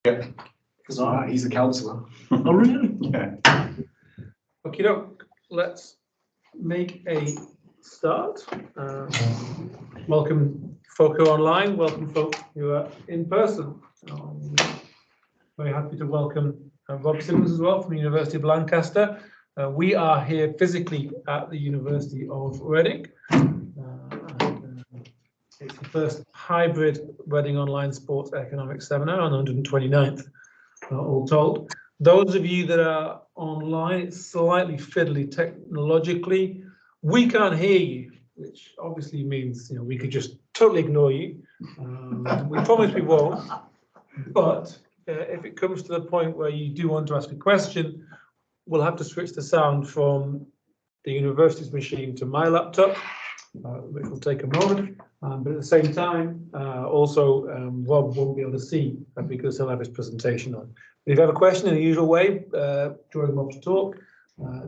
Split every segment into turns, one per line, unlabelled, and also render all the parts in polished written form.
Yeah, because he's a counsellor.
Oh, really?
Yeah.
Okay, let's make a start. Welcome folk who are online, welcome folk who are in person. Very happy to welcome Rob Simmons as well from the University of Lancaster. We are here physically at the University of Reading. It's the first hybrid Reading Online Sports Economics Seminar on the 129th, all told. Those of you that are online, it's slightly fiddly technologically. We can't hear you, which obviously means we could just totally ignore you. We promise we won't. But if it comes to the point where you do want to ask a question, we'll have to switch the sound from the university's machine to my laptop, which will take a moment. But at the same time, also Rob won't be able to see because he'll have his presentation on. If you have a question in the usual way during Rob's talk,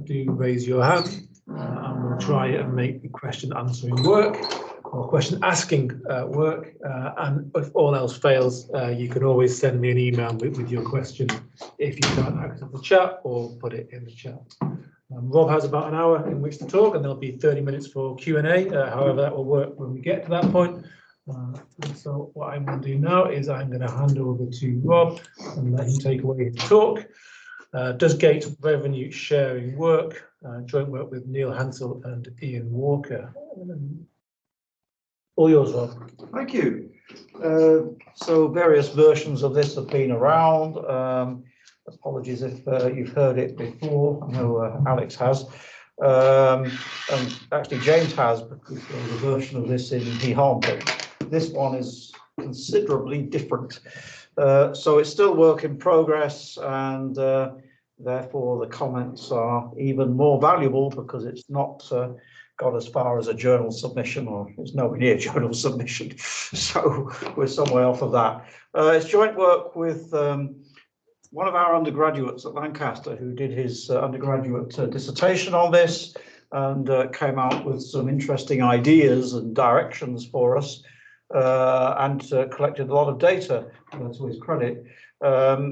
do raise your hand and we'll try and make the question answering work or question asking work. And if all else fails, you can always send me an email with your question if you can't access the chat or put it in the chat. Rob has about an hour in which to talk, and there'll be 30 minutes for Q&A. However, that will work when we get to that point. So what I'm going to do now is I'm going to hand over to Rob and let him take away his talk. Does gate revenue sharing work? Joint work with Neil Hansel and Ian Walker. All yours, Rob.
Thank you. So various versions of this have been around. Apologies if you've heard it before. I know Alex has. And actually James has, because there was a version of this in Hihon, but this one is considerably different. So it's still work in progress, and therefore the comments are even more valuable because it's not got as far as a journal submission, or it's nowhere near journal submission. So we're some way off of that. It's joint work with one of our undergraduates at Lancaster who did his undergraduate dissertation on this and came out with some interesting ideas and directions for us and collected a lot of data to his credit.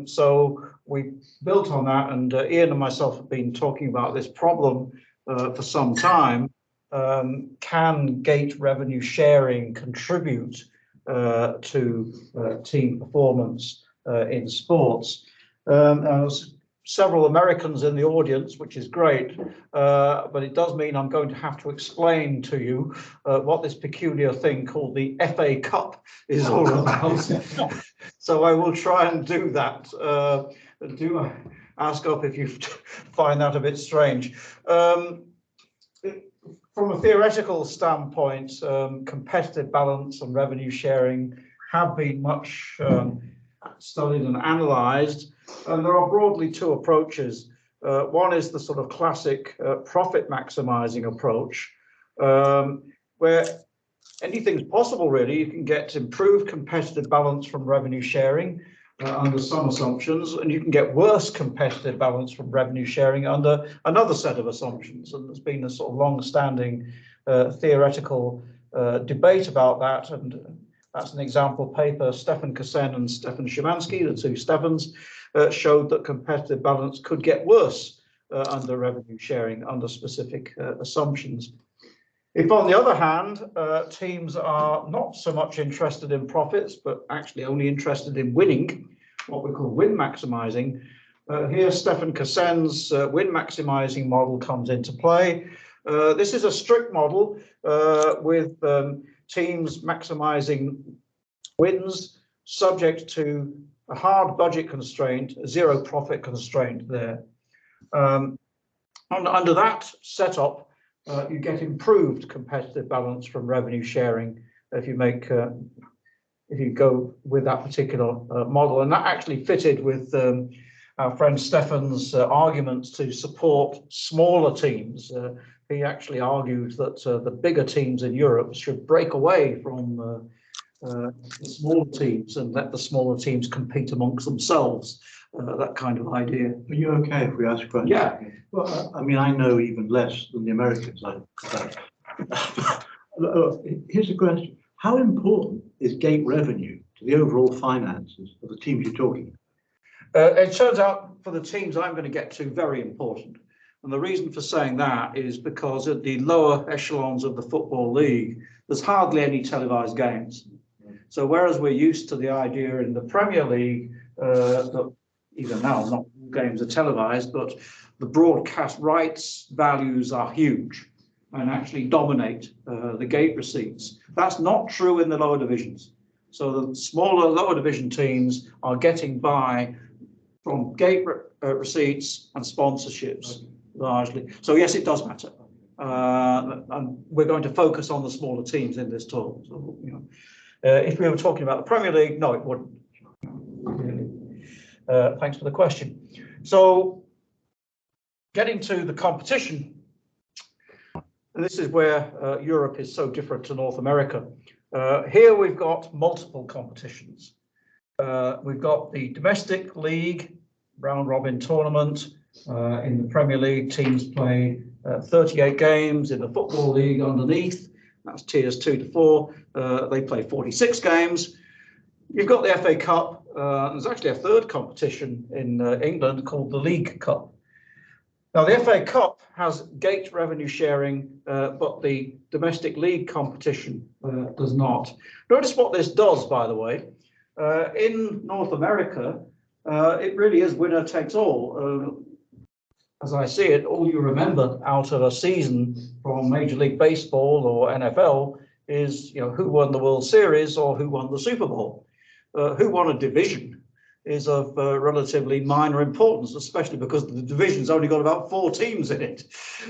So we built on that, and Ian and myself have been talking about this problem for some time. Can gate revenue sharing contribute to team performance in sports? There's several Americans in the audience, which is great, but it does mean I'm going to have to explain to you what this peculiar thing called the FA Cup is all about. So I will try and do that. Do ask up if you find that a bit strange. From a theoretical standpoint, competitive balance and revenue sharing have been much studied and analysed, and there are broadly two approaches. One is the sort of classic profit maximising approach, where anything's possible really. You can get improved competitive balance from revenue sharing under some assumptions, and you can get worse competitive balance from revenue sharing under another set of assumptions. And there's been a sort of long-standing theoretical debate about that, and that's an example paper. Stefan Kassen and Stefan Szymanski, the two Stefans, showed that competitive balance could get worse under revenue sharing under specific assumptions. If, on the other hand, teams are not so much interested in profits, but actually only interested in winning, what we call win maximizing, here Stefan Kassen's win maximizing model comes into play. This is a strict model with teams maximizing wins subject to a hard budget constraint, a zero profit constraint there. Under that setup, you get improved competitive balance from revenue sharing if you make if you go with that particular model, and that actually fitted with our friend Stefan's arguments to support smaller teams. He actually argued that the bigger teams in Europe should break away from the smaller teams and let the smaller teams compete amongst themselves. That kind of idea.
Are you okay if we ask questions?
Yeah.
Well, I mean, I know even less than the Americans. Here's the question. How important is gate revenue to the overall finances of the teams you're talking about?
It turns out for the teams I'm going to get to, very important. And the reason for saying that is because at the lower echelons of the Football League, there's hardly any televised games. So whereas we're used to the idea in the Premier League that even now not all games are televised, but the broadcast rights values are huge and actually dominate the gate receipts. That's not true in the lower divisions. So the smaller lower division teams are getting by from gate receipts and sponsorships largely. So yes, it does matter. And we're going to focus on the smaller teams in this talk. So, you know, if we were talking about the Premier League, no, it wouldn't. Thanks for the question. So getting to the competition, and this is where Europe is so different to North America. Here we've got multiple competitions. We've got the domestic league, round robin tournament. In the Premier League, teams play 38 games. In the Football League underneath, that's tiers 2 to 4, they play 46 games. You've got the FA Cup. There's actually a third competition in England called the League Cup. Now, the FA Cup has gate revenue sharing, but the domestic league competition does not. Notice what this does, by the way. In North America, it really is winner takes all. As I see it, all you remember out of a season from Major League Baseball or NFL is, you know, who won the World Series or who won the Super Bowl. Who won a division is of relatively minor importance, especially because the division's only got about 4 teams in it.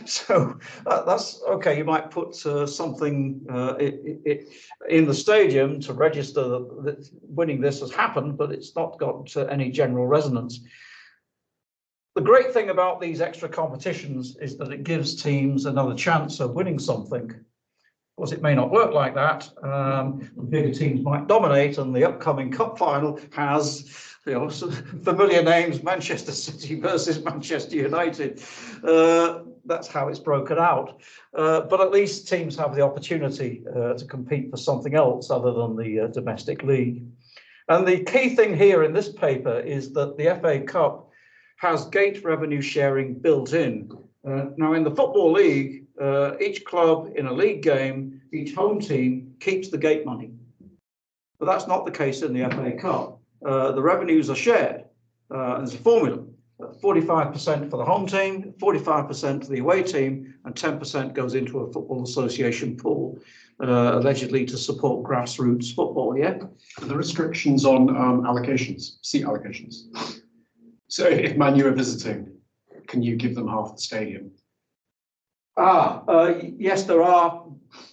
So that's okay. You might put something in the stadium to register that winning this has happened, but it's not got any general resonance. The great thing about these extra competitions is that it gives teams another chance of winning something. Of course, it may not work like that. The bigger teams might dominate, and the upcoming cup final has, you know, some familiar names: Manchester City versus Manchester United. That's how it's broken out. But at least teams have the opportunity to compete for something else other than the domestic league. And the key thing here in this paper is that the FA Cup has gate revenue sharing built in. Now, in the Football League, each club in a league game, each home team keeps the gate money. But that's not the case in the FA Cup. The revenues are shared. There's a formula: 45% for the home team, 45% to the away team, and 10% goes into a football association pool, allegedly to support grassroots football. Yeah.
The restrictions on allocations, seat allocations. So if Man U are visiting, can you give them half the stadium?
Yes, there are.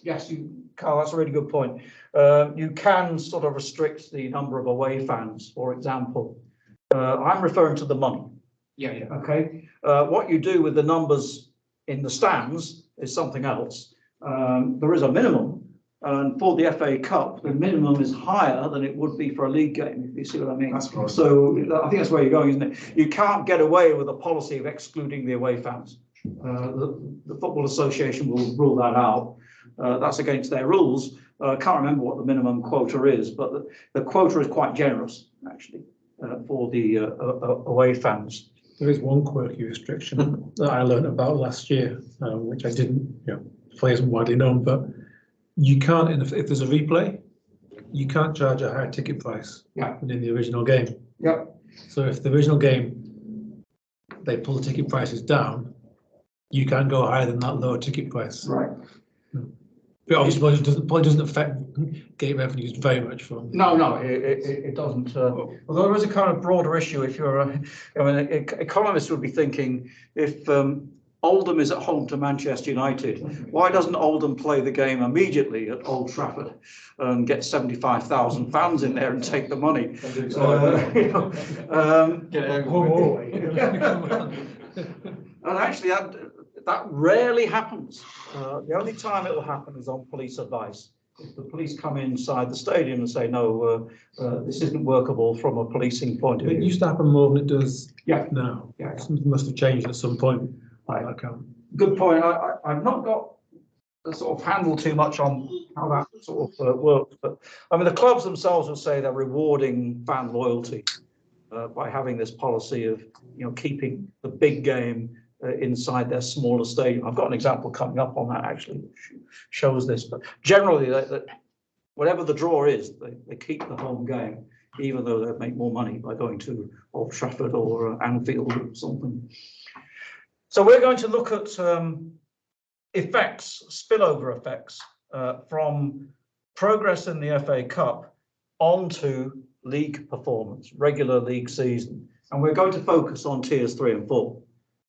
Yes, Carl, that's a really good point. You can sort of restrict the number of away fans, for example. I'm referring to the money.
Yeah.
Okay. What you do with the numbers in the stands is something else. There is a minimum, and for the FA Cup, the minimum is higher than it would be for a league game, if you see what I mean.
That's right.
So I think that's where you're going, isn't it? You can't get away with a policy of excluding the away fans. The Football Association will rule that out. That's against their rules. I can't remember what the minimum quota is, but the quota is quite generous, actually, for the away fans.
There is one quirky restriction that I learned about last year, which I didn't, play isn't widely known, but you can't, if there's a replay, you can't charge a higher ticket price than in the original game.
Yep.
So if the original game, they pull the ticket prices down, you can go higher than that lower ticket price.
Right.
But obviously, probably doesn't affect gate revenues very much. From
no, it doesn't. Although there is a kind of broader issue. If you're, economists would be thinking, if Oldham is at home to Manchester United, why doesn't Oldham play the game immediately at Old Trafford and get 75,000 fans in there and take the money? And actually, that rarely happens. The only time it will happen is on police advice. If the police come inside the stadium and say, no, this isn't workable from a policing point of view.
It used to happen more than it does now.
Yeah.
Something must have changed at some point.
Good point. I've not got the sort of handle too much on how that sort of works, but I mean, the clubs themselves will say they're rewarding fan loyalty. by having this policy of keeping the big game inside their smaller stadium. I've got an example coming up on that actually, which shows this. But generally, whatever the draw is, they keep the home game, even though they make more money by going to Old Trafford or Anfield or something. So we're going to look at effects, spillover effects from progress in the FA Cup onto league performance, regular league season. And we're going to focus on tiers 3 and 4,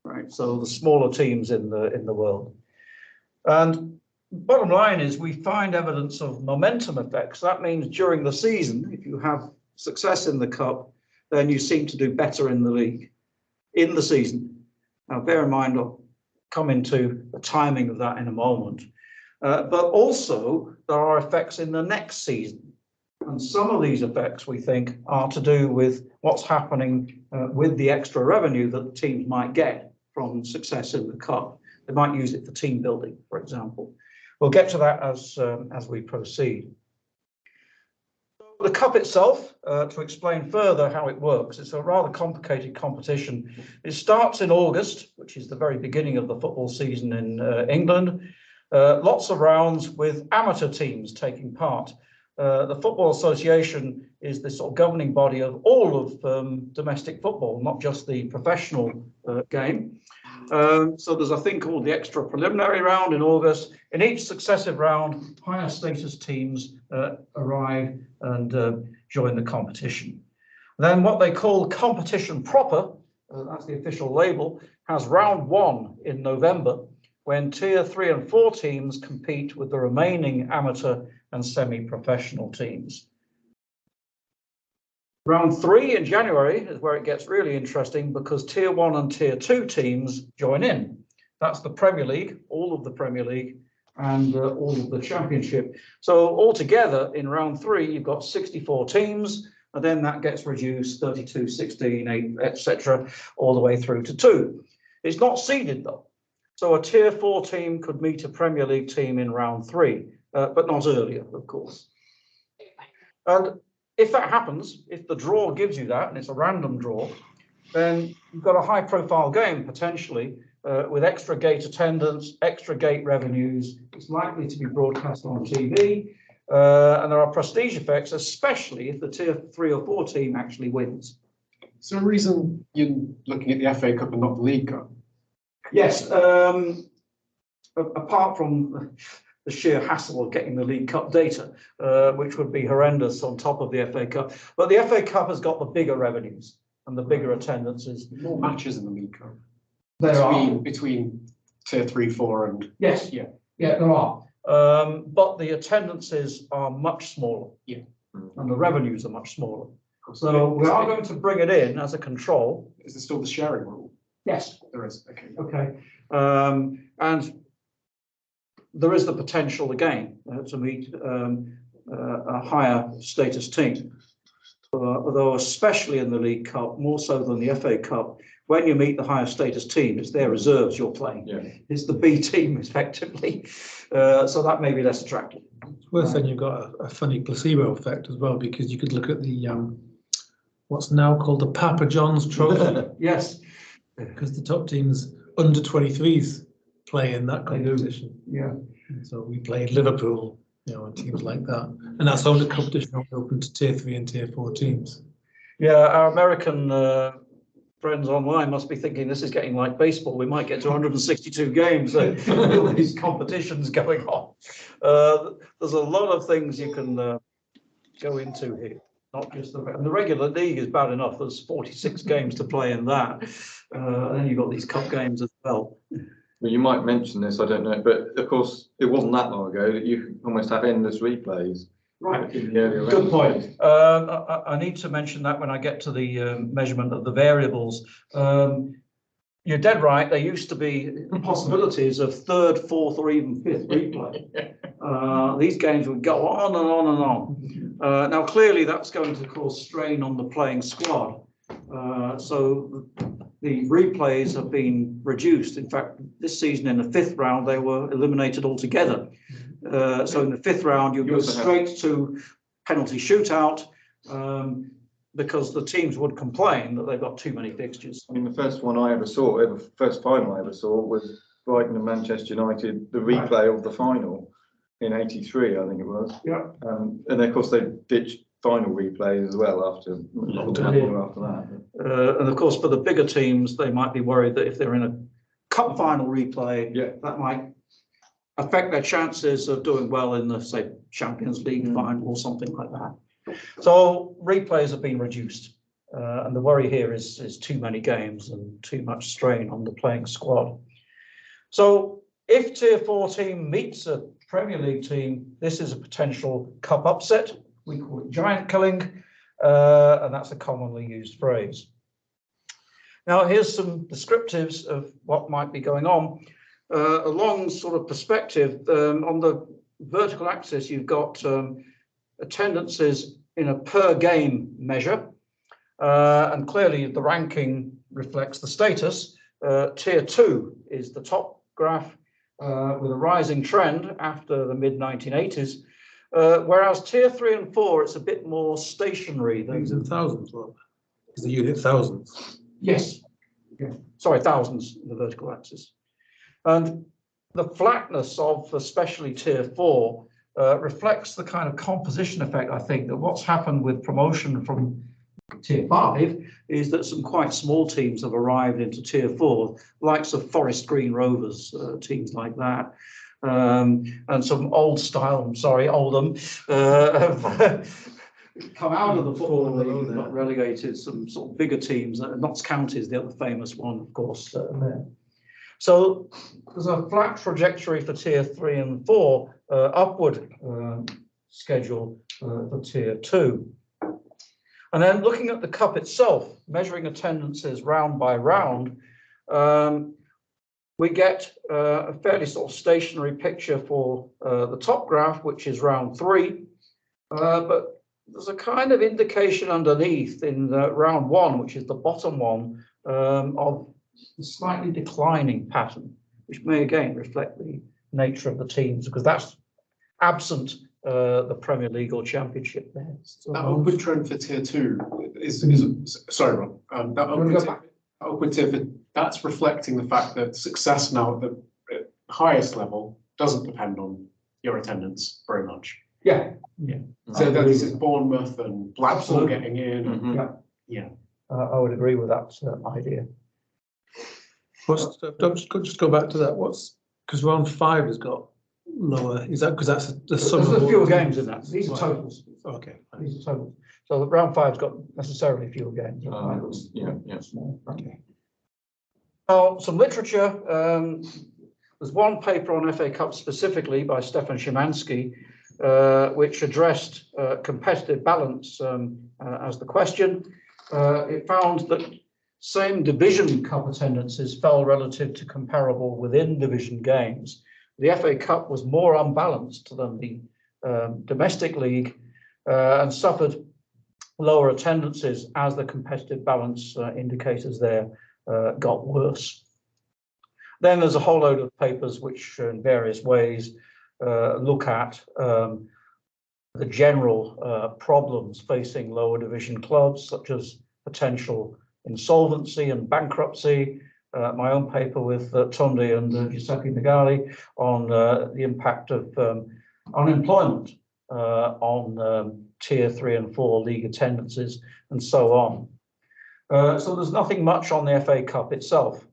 right? So the smaller teams in the world. And bottom line is we find evidence of momentum effects. That means during the season, if you have success in the cup, then you seem to do better in the league in the season. Now, bear in mind, I'll come into the timing of that in a moment. But also there are effects in the next season. And some of these effects, we think, are to do with what's happening with the extra revenue that the teams might get from success in the cup. They might use it for team building, for example. We'll get to that as we proceed. The cup itself, to explain further how it works, it's a rather complicated competition. It starts in August, which is the very beginning of the football season in England. Lots of rounds with amateur teams taking part. The Football Association is the sort of governing body of all of domestic football, not just the professional game. So there's a thing called the extra preliminary round in August. In each successive round, higher status teams arrive and join the competition. Then what they call competition proper, that's the official label, has round 1 in November, when tier 3 and 4 teams compete with the remaining amateur and semi-professional teams. Round 3 in January is where it gets really interesting because tier 1 and tier 2 teams join in. That's the Premier League, all of the Premier League, and all of the Championship. So altogether in round 3, you've got 64 teams, and then that gets reduced 32, 16, 8, etc., all the way through to 2. It's not seeded though. So a tier 4 team could meet a Premier League team in round 3, but not earlier, of course. And if that happens, if the draw gives you that, and it's a random draw, then you've got a high profile game potentially with extra gate attendance, extra gate revenues. It's likely to be broadcast on TV. And there are prestige effects, especially if the tier 3 or 4 team actually wins.
Is there a reason you're looking at the FA Cup and not the League Cup?
Yes, apart from the sheer hassle of getting the League Cup data, which would be horrendous on top of the FA Cup. But the FA Cup has got the bigger revenues and the bigger attendances.
More matches in the League Cup. Between tier 3, 4 and...
Yes, yeah, there are. But the attendances are much smaller.
Yeah.
And the revenues are much smaller. So we are going to bring it in as a control.
Is there still the sharing rule?
Yes.
There is, okay.
Okay. And there is the potential again to meet a higher status team. Although especially in the League Cup, more so than the FA Cup, when you meet the higher status team, it's their reserves you're playing. Yeah. It's the B team effectively. So that may be less attractive.
It's worth saying you've got a funny placebo effect as well, because you could look at the what's now called the Papa John's Trophy.
Yes.
Because the top teams under 23s play in that competition.
Yeah.
So we played Liverpool, and teams like that. And that's only competition open to tier 3 and tier 4 teams.
Yeah, our American friends online must be thinking this is getting like baseball. We might get to 162 games. All these competitions going on. There's a lot of things you can go into here. Not just the regular league is bad enough. There's 46 games to play in that. And then you've got these cup games as well.
Well, you might mention this, I don't know, but of course it wasn't that long ago that you almost have endless replays.
Right,
good
point. I need to mention that when I get to the measurement of the variables. You're dead right. There used to be possibilities of 3rd, 4th, or even 5th replay. These games would go on and on and on. Now, clearly, that's going to cause strain on the playing squad. So the replays have been reduced. In fact, this season in the 5th round, they were eliminated altogether. So in the 5th round, you go straight to penalty shootout. because the teams would complain that they've got too many fixtures.
I mean, the first one I ever saw, first final I ever saw was Brighton and Manchester United, the replay of the final in '83, I think it was.
Yeah.
And of course they ditched final replays as well after that.
And of course, for the bigger teams, they might be worried that if they're in a cup final replay, that might affect their chances of doing well in the, say, Champions League final or something like that. So replays have been reduced, and the worry here is too many games and too much strain on the playing squad. So if Tier 4 team meets a Premier League team, this is a potential cup upset. We call it giant killing, and that's a commonly used phrase. Now, here's some descriptives of what might be going on. Along sort of perspective, on the vertical axis, you've got attendances in a per game measure, and clearly the ranking reflects the status. Tier 2 is the top graph with a rising trend after the mid-1980s, whereas Tier 3 and 4, it's a bit more stationary.
Things in thousands, is the unit thousands?
Yes. Yeah. Sorry, thousands in the vertical axis. And the flatness of especially Tier 4 reflects the kind of composition effect, I think, that what's happened with promotion from Tier 5 is that some quite small teams have arrived into Tier 4, likes of Forest Green Rovers, teams like that. And some Oldham have come out of the Football League, got relegated. Some sort of bigger teams, Notts County is the other famous one, of course, there. So there's a flat trajectory for Tier 3 and 4, upward schedule for Tier 2. And then looking at the cup itself, measuring attendances round by round, we get a fairly sort of stationary picture for the top graph, which is round 3. But there's a kind of indication underneath in round 1, which is the bottom one, of a slightly declining pattern, which may again reflect the nature of the teams, because that's absent the Premier League or Championship there. So
that upward trend for Tier 2 is sorry, Rob. That upward tier, that's reflecting the fact that success now at the highest level doesn't depend on your attendance very much.
Yeah.
So this is Bournemouth and Blackpool getting in.
I would agree with that idea.
Just go back to that. Because round 5 has got lower. Is that because that's the sum of
there's fewer games in that? These are totals.
Okay.
These are totals. So the round 5's got necessarily fewer games.
Small.
Okay. Now, some literature. There's one paper on FA Cup specifically by Stefan Szymanski, which addressed competitive balance as the question. It found that same division cup attendances fell relative to comparable within division games. The FA Cup was more unbalanced than the domestic league and suffered lower attendances as the competitive balance indicators there got worse. Then there's a whole load of papers which in various ways look at the general problems facing lower division clubs, such as potential insolvency and bankruptcy. My own paper with Tundi and Giuseppe Megali on the impact of unemployment on Tier 3 and 4 league attendances and so on. So there's nothing much on the FA Cup itself.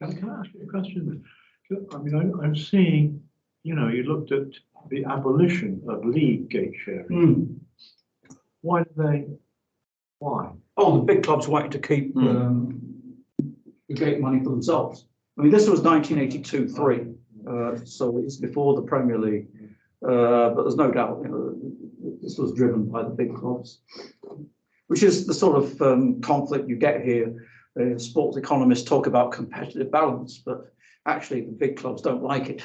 Can I ask you a question? I mean, I'm seeing, you looked at the abolition of league gate sharing. Why?
Oh, the big clubs wanted to keep the gate money for themselves. I mean, this was 1982-3, so it's before the Premier League. But there's no doubt, this was driven by the big clubs, which is the sort of conflict you get here. Sports economists talk about competitive balance, but actually the big clubs don't like it.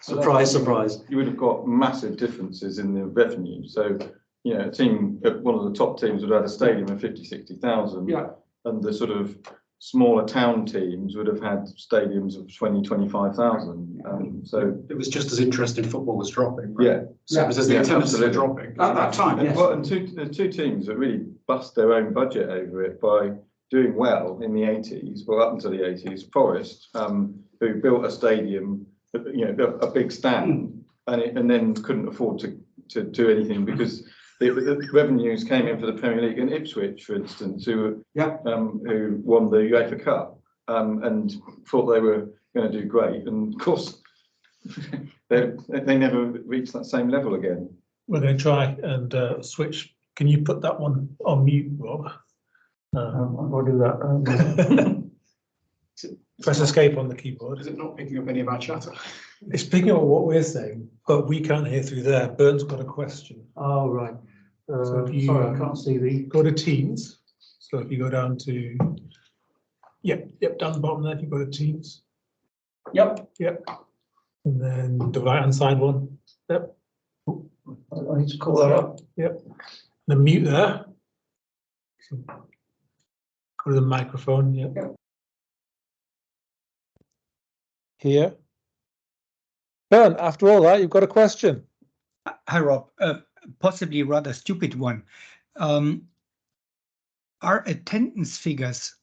Surprise, surprise.
You would have got massive differences in the revenue. So, a team, one of the top teams would have had a stadium of 50, 60,000.
Yeah.
And the sort of smaller town teams would have had stadiums of 20, 25,000. So
It was just as interesting football was dropping. Right?
yeah,
So it was as the
Yeah,
attendances were
absolutely.
dropping.
At that time,
and,
yes.
well, and the two teams that really bust their own budget over it by doing well in the 80s, well up until the 80s. Forest, who built a stadium, a big stand, and then couldn't afford to do anything because the revenues came in for the Premier League, and Ipswich, for instance, who won the UEFA Cup, and thought they were going to do great, and of course they never reached that same level again.
We're going to try and switch. Can you put that one on mute, Rob?
I'll do that.
Press escape on the keyboard.
Is it not picking up any of our chatter?
It's picking up what we're saying, but we can't hear through there. Bernd's got a question.
Oh, right.
So if you
Sorry, I can't see the.
go to Teams. So if you go down to, yep, down the bottom there, if you go to Teams.
Yep.
And then the right-hand side one. Yep.
I need to call that up.
Yep. The mute there. So go to the microphone. Yep. Here. Bernd, after all that, you've got a question.
Hi, Rob. Possibly a rather stupid one. Are attendance figures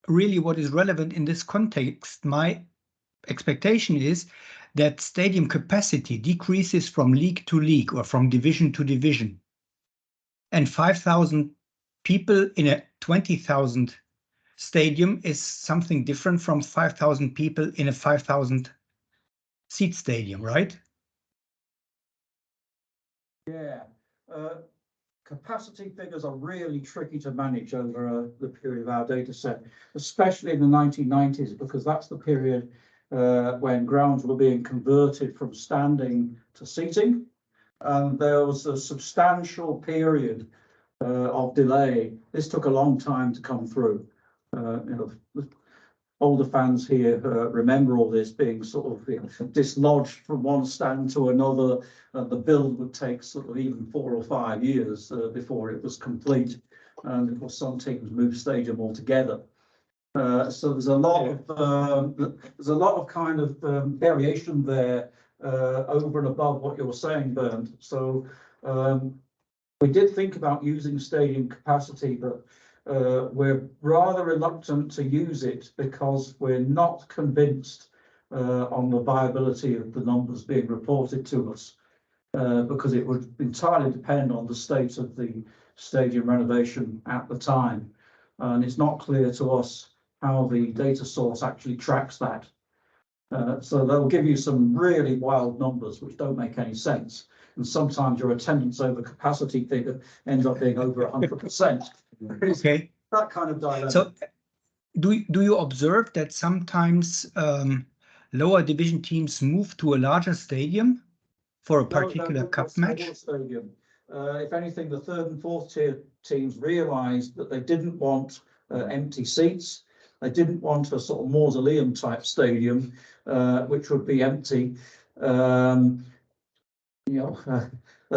really what is relevant in this context? My expectation is that stadium capacity decreases from league to league or from division to division. And 5,000 people in a 20,000 stadium is something different from 5,000 people in a 5,000 seat stadium, right?
Yeah. Capacity figures are really tricky to manage over the period of our data set, especially in the 1990s, because that's the period when grounds were being converted from standing to seating. And there was a substantial period of delay. This took a long time to come through. Older fans here remember all this being sort of dislodged from one stand to another. The build would take sort of even 4 or 5 years before it was complete, and of course some teams moved stadium altogether. So there's a lot of kind of variation there over and above what you're saying, Bernd. So we did think about using stadium capacity, but we're rather reluctant to use it because we're not convinced on the viability of the numbers being reported to us, because it would entirely depend on the state of the stadium renovation at the time. And it's not clear to us how the data source actually tracks that. So they'll give you some really wild numbers which don't make any sense. And sometimes your attendance over capacity figure ends up being over 100%.
Okay.
That kind of dilemma.
So do you observe that sometimes lower division teams move to a larger stadium for a particular cup match?
Stadium. If anything, the 3rd and 4th tier teams realised that they didn't want empty seats. They didn't want a sort of mausoleum type stadium, which would be empty. They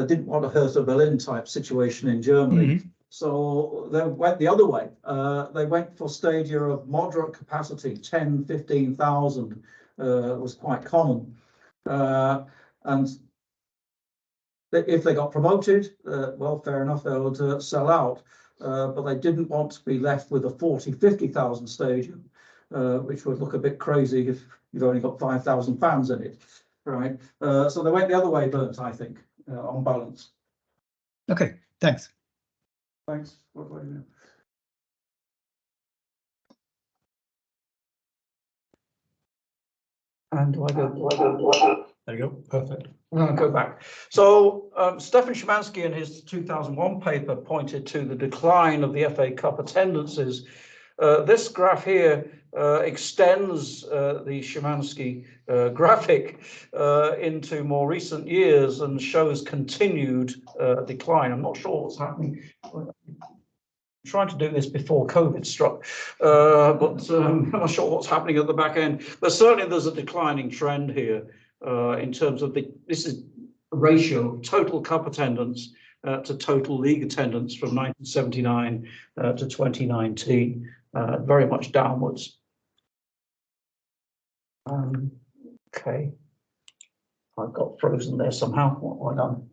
didn't want a Hertha Berlin type situation in Germany. Mm-hmm. So they went the other way. They went for stadia of moderate capacity, 10, 15,000 was quite common. And if they got promoted, well, fair enough, they would sell out. But they didn't want to be left with a 40, 50,000 stadium, which would look a bit crazy if you've only got 5,000 fans in it, right? So they went the other way, Bernd, I think, on balance.
Okay, thanks.
Thanks. What do you know? And do I go?
There you go. Perfect.
I'm going to go back. So Stefan Szymanski in his 2001 paper pointed to the decline of the FA Cup attendances. This graph here extends the Szymanski graphic into more recent years and shows continued decline. I'm not sure what's happening. I'm trying to do this before COVID struck, but I'm not sure what's happening at the back end. But certainly there's a declining trend here in terms of this is a ratio of total cup attendance to total league attendance from 1979 to 2019. very much downwards. Okay, I got frozen there somehow. What have I done?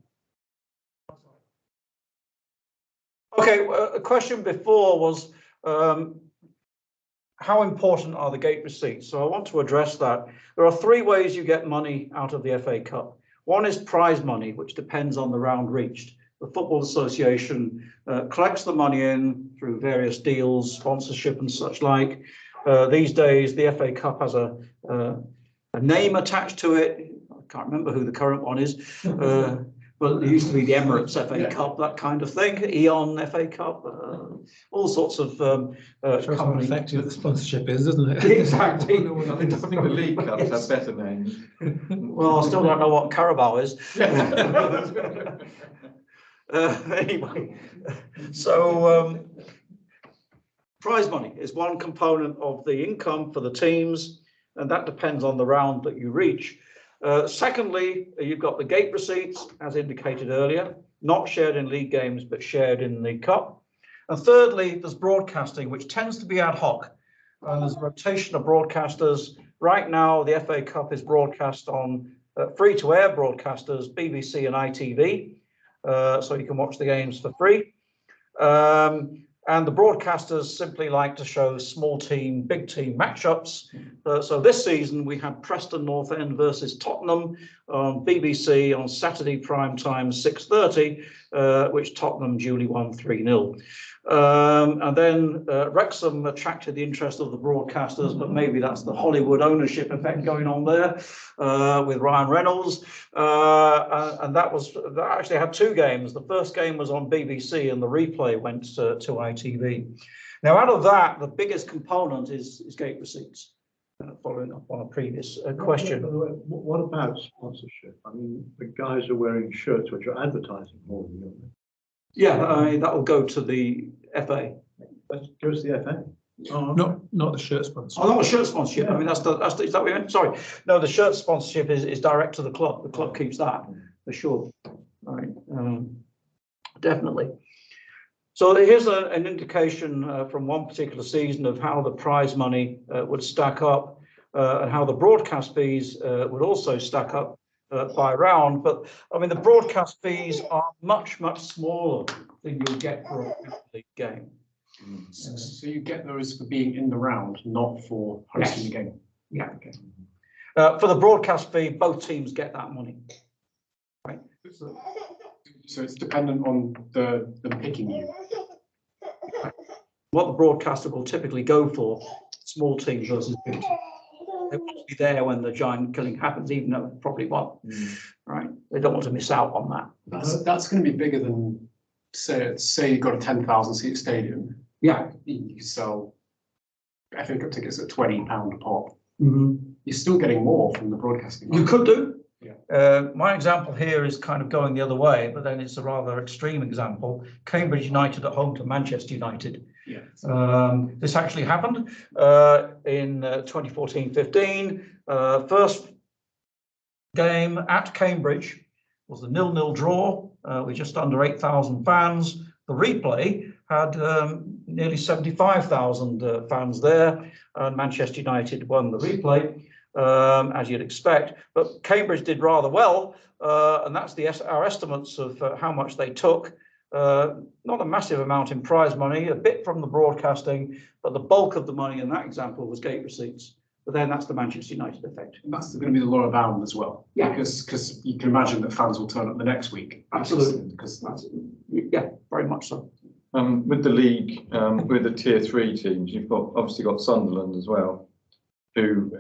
Okay, a question before was how important are the gate receipts? So I want to address that. There are three ways you get money out of the FA Cup. One is prize money, which depends on the round reached. The Football Association collects the money in through various deals, sponsorship and such like. These days, the FA Cup has a name attached to it. I can't remember who the current one is. Well, it used to be the Emirates FA Cup, that kind of thing. Eon FA Cup, all sorts of
Shows how effective the sponsorship is, doesn't it?
Exactly.
I think the League Cups have better names.
Well, I still don't know what Carabao is. Anyway, so prize money is one component of the income for the teams, and that depends on the round that you reach. Secondly, you've got the gate receipts, as indicated earlier, not shared in league games, but shared in the cup. And thirdly, there's broadcasting, which tends to be ad hoc. There's a rotation of broadcasters. Right now, the FA Cup is broadcast on free-to-air broadcasters, BBC and ITV, so you can watch the games for free. And the broadcasters simply like to show small team, big team matchups. So this season we had Preston North End versus Tottenham on BBC on Saturday prime time 6:30, which Tottenham duly won 3-0. And then Wrexham attracted the interest of the broadcasters, but maybe that's the Hollywood ownership effect going on there with Ryan Reynolds. And that actually had two games. The first game was on BBC and the replay went to ITV. Now, out of that, the biggest component is gate receipts. Following up on a previous question.
What about sponsorship? I mean, the guys are wearing shirts which are advertising more than you.
Yeah, that will go to the FA.
That goes to the FA.
Oh, not the shirt sponsorship.
Oh, not the shirt sponsorship. I mean, is that what you meant? Sorry. No, the shirt sponsorship is direct to the club. The club keeps that for sure. All right. Definitely. So here's an indication from one particular season of how the prize money would stack up and how the broadcast fees would also stack up by round. But I mean, the broadcast fees are much, much smaller than you'll get for a league game.
So you get those for being in the round, not for hosting the game.
Yeah. Okay. For the broadcast fee, both teams get that money. Right.
So it's dependent on them picking you.
What the broadcaster will typically go for, small teams versus big teams. They want to be there when the giant killing happens, even though they probably won't. Right? They don't want to miss out on that.
That's going to be bigger than say you've got a 10,000 seat stadium.
Yeah.
You could sell FA Cup tickets at £20 a pop.
Mm-hmm.
You're still getting more from the broadcasting.
You could do.
Yeah.
My example here is kind of going the other way, but then it's a rather extreme example. Cambridge United at home to Manchester United.
Yeah.
This actually happened in 2014-15. First game at Cambridge was the 0-0 draw with just under 8,000 fans. The replay had nearly 75,000 fans there, and Manchester United won the replay. As you'd expect, but Cambridge did rather well, and that's our estimates of how much they took. Not a massive amount in prize money, a bit from the broadcasting, but the bulk of the money in that example was gate receipts. But then that's the Manchester United effect.
And that's going to be the lower bound as well.
Yeah.
Because you can imagine that fans will turn up the next week.
Absolutely.
Because
Yeah, very much so.
With the league, with the tier 3 teams, you've obviously got Sunderland as well, who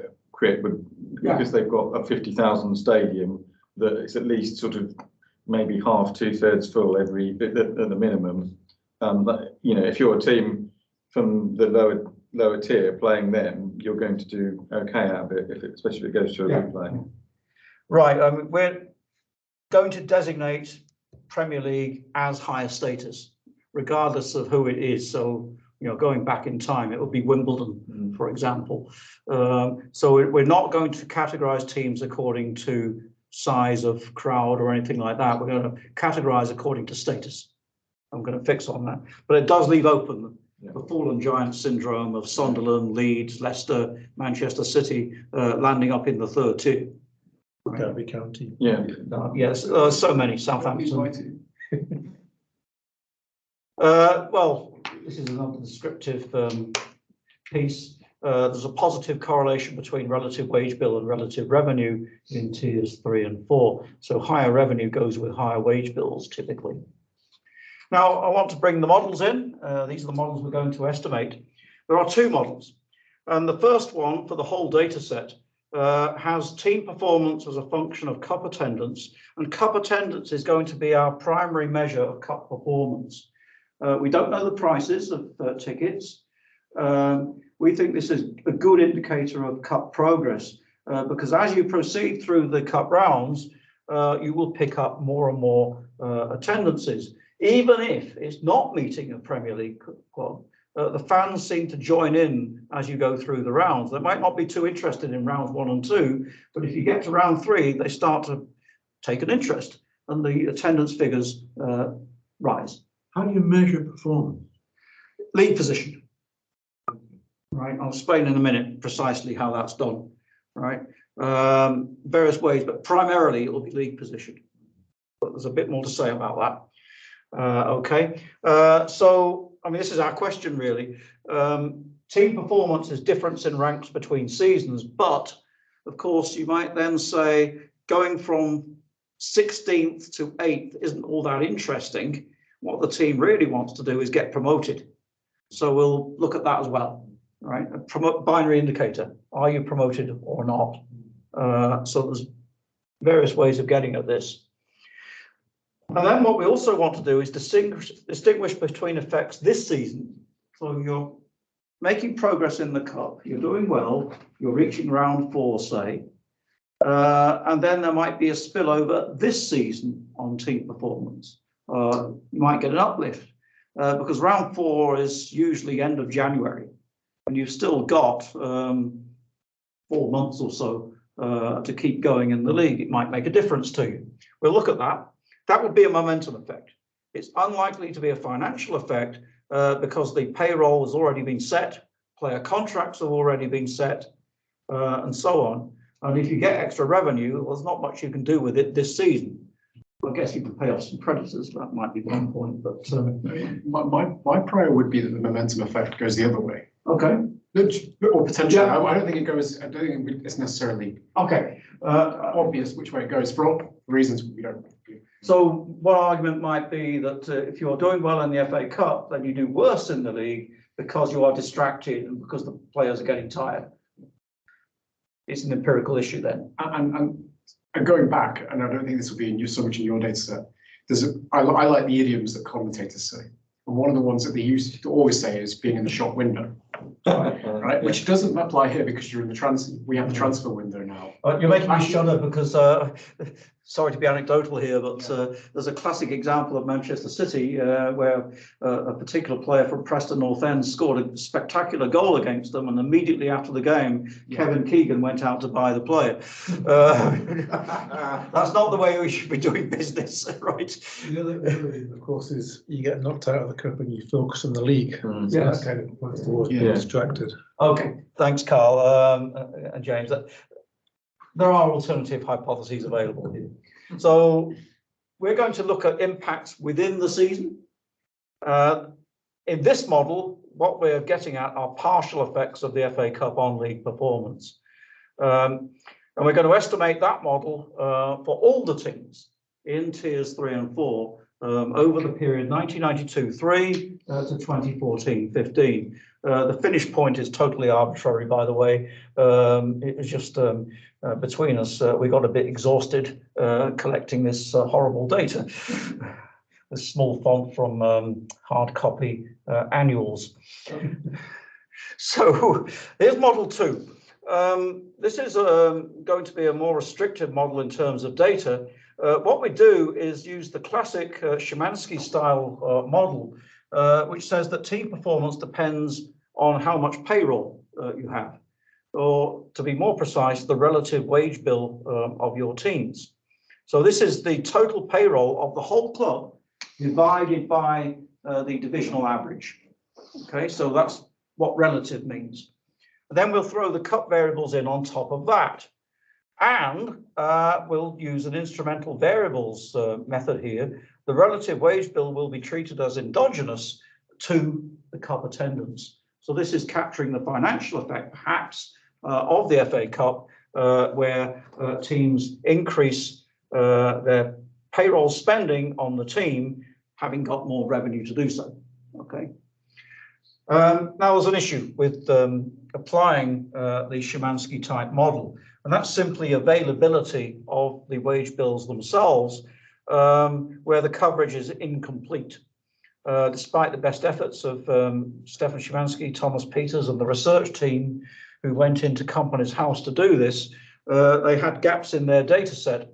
because they've got a 50,000 stadium that it's at least sort of maybe half, 2/3 full at the minimum. But, you know, if you're a team from the lower tier playing them, you're going to do okay out of it, especially if it goes to a replay.
Right. We're going to designate Premier League as higher status, regardless of who it is. So, you know, going back in time, it would be Wimbledon, for example. So we're not going to categorize teams according to size of crowd or anything like that. We're going to categorize according to status. I'm going to fix on that. But it does leave open the fallen giant syndrome of Sunderland, Leeds, Leicester, Manchester City landing up in the third tier. Right?
Derby County.
Yeah.
Yes, so many, Southampton. Well, this is another descriptive piece. There's a positive correlation between relative wage bill and relative revenue in tiers 3 and 4. So higher revenue goes with higher wage bills typically. Now, I want to bring the models in. These are the models we're going to estimate. There are two models. And the first one for the whole data set has team performance as a function of cup attendance. And cup attendance is going to be our primary measure of cup performance. We don't know the prices of tickets. We think this is a good indicator of cup progress because as you proceed through the cup rounds, you will pick up more and more attendances. Even if it's not meeting a Premier League club, the fans seem to join in as you go through the rounds. They might not be too interested in rounds 1 and 2, but if you get to round 3, they start to take an interest and the attendance figures rise.
How do you measure performance?
League position. Right, I'll explain in a minute precisely how that's done. Right, various ways, but primarily it will be league position. But there's a bit more to say about that. Okay, so I mean, this is our question really. Team performance is difference in ranks between seasons, but of course you might then say going from 16th to 8th isn't all that interesting. What the team really wants to do is get promoted. So we'll look at that as well, right? A binary indicator. Are you promoted or not? So there's various ways of getting at this. And then what we also want to do is distinguish between effects this season. So you're making progress in the cup, you're doing well, you're reaching round 4, say, and then there might be a spillover this season on team performance. You might get an uplift because round 4 is usually end of January, and you've still got 4 months or so to keep going in the league. It might make a difference to you. We'll look at that. That would be a momentum effect. It's unlikely to be a financial effect because the payroll has already been set, player contracts have already been set, and so on. And if you get extra revenue, well, there's not much you can do with it this season. I guess you can pay off some creditors. That might be one point, but
my prior would be that the momentum effect goes the other way.
okay,
Or potentially,
Yeah.
I don't think it goes. I don't think it's necessarily
okay.
obvious which way it goes for reasons we don't.
So one argument might be that if you're doing well in the FA Cup, then you do worse in the league because you are distracted and because the players are getting tired. It's an empirical issue then.
And going back, and I don't think this will be so much in your data set. I like the idioms that commentators say, and one of the ones that they used to always say is being in the shop window, right? Which doesn't apply here because you're in the transfer. We have the transfer window now.
You're making me shudder because, sorry to be anecdotal here, but there's a classic example of Manchester City where a particular player from Preston North End scored a spectacular goal against them, and immediately after the game, Kevin Keegan went out to buy the player. That's not the way we should be doing business, right?
The other of course, is you get knocked out of the cup and you focus on the league. So
Yes.
that kind of points towards
Yeah.
being distracted.
Okay, thanks, Carl and James. There are alternative hypotheses available here. So we're going to look at impacts within the season. In this model, what we're getting at are partial effects of the FA Cup on league performance. And we're going to estimate that model for all the teams in tiers 3 and 4 over the period 1992-3 to 2014-15. The finish point is totally arbitrary, by the way. It was just between us, we got a bit exhausted collecting this horrible data. A small font from hard copy annuals. So here's model 2. This is going to be a more restrictive model in terms of data. What we do is use the classic Szymanski style model, which says that team performance depends on how much payroll you have, or to be more precise, the relative wage bill of your teams. So this is the total payroll of the whole club divided by the divisional average. Okay, so that's what relative means. And then we'll throw the cup variables in on top of that. And we'll use an instrumental variables method here. The relative wage bill will be treated as endogenous to the cup attendance. So this is capturing the financial effect, perhaps, of the FA Cup, where teams increase their payroll spending on the team, having got more revenue to do so. Okay. Now there's an issue with applying the Szymanski type model, and that's simply availability of the wage bills themselves, where the coverage is incomplete. Despite the best efforts of Stefan Szymanski, Thomas Peters, and the research team who went into Companies House to do this, they had gaps in their data set.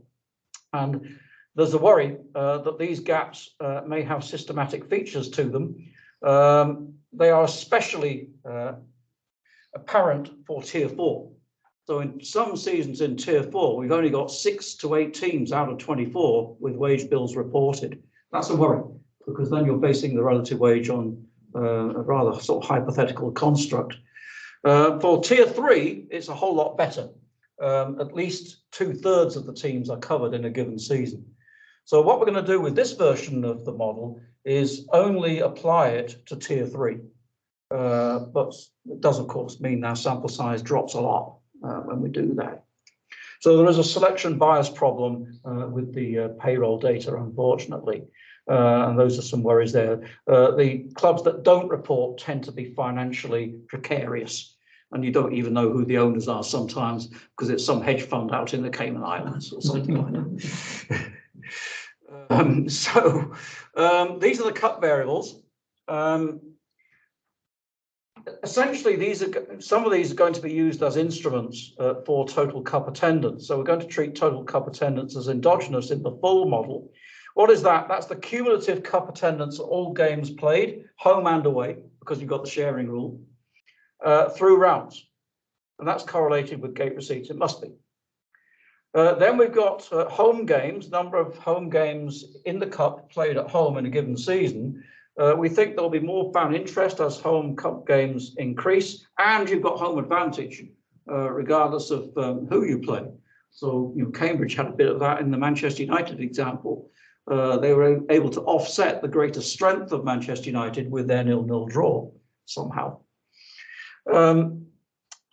And there's a worry that these gaps may have systematic features to them. They are especially apparent for Tier 4. So in some seasons in Tier 4, we've only got 6 to 8 teams out of 24 with wage bills reported. That's a worry, because then you're basing the relative wage on a rather sort of hypothetical construct. For Tier 3, it's a whole lot better. At least 2/3 of the teams are covered in a given season. So what we're going to do with this version of the model is only apply it to Tier 3. But it does, of course, mean our sample size drops a lot when we do that. So there is a selection bias problem with the payroll data, unfortunately. And those are some worries there. The clubs that don't report tend to be financially precarious, and you don't even know who the owners are sometimes because it's some hedge fund out in the Cayman Islands or something like that. These are the cup variables. Essentially, some of these are going to be used as instruments for total cup attendance. So we're going to treat total cup attendance as endogenous in the full model. What is that? That's the cumulative cup attendance at all games played, home and away, because you've got the sharing rule, through rounds. And that's correlated with gate receipts. It must be. Then we've got home games, number of home games in the cup played at home in a given season. We think there'll be more fan interest as home cup games increase, and you've got home advantage, regardless of who you play. So, Cambridge had a bit of that in the Manchester United example. They were able to offset the greater strength of Manchester United with their 0-0 draw somehow.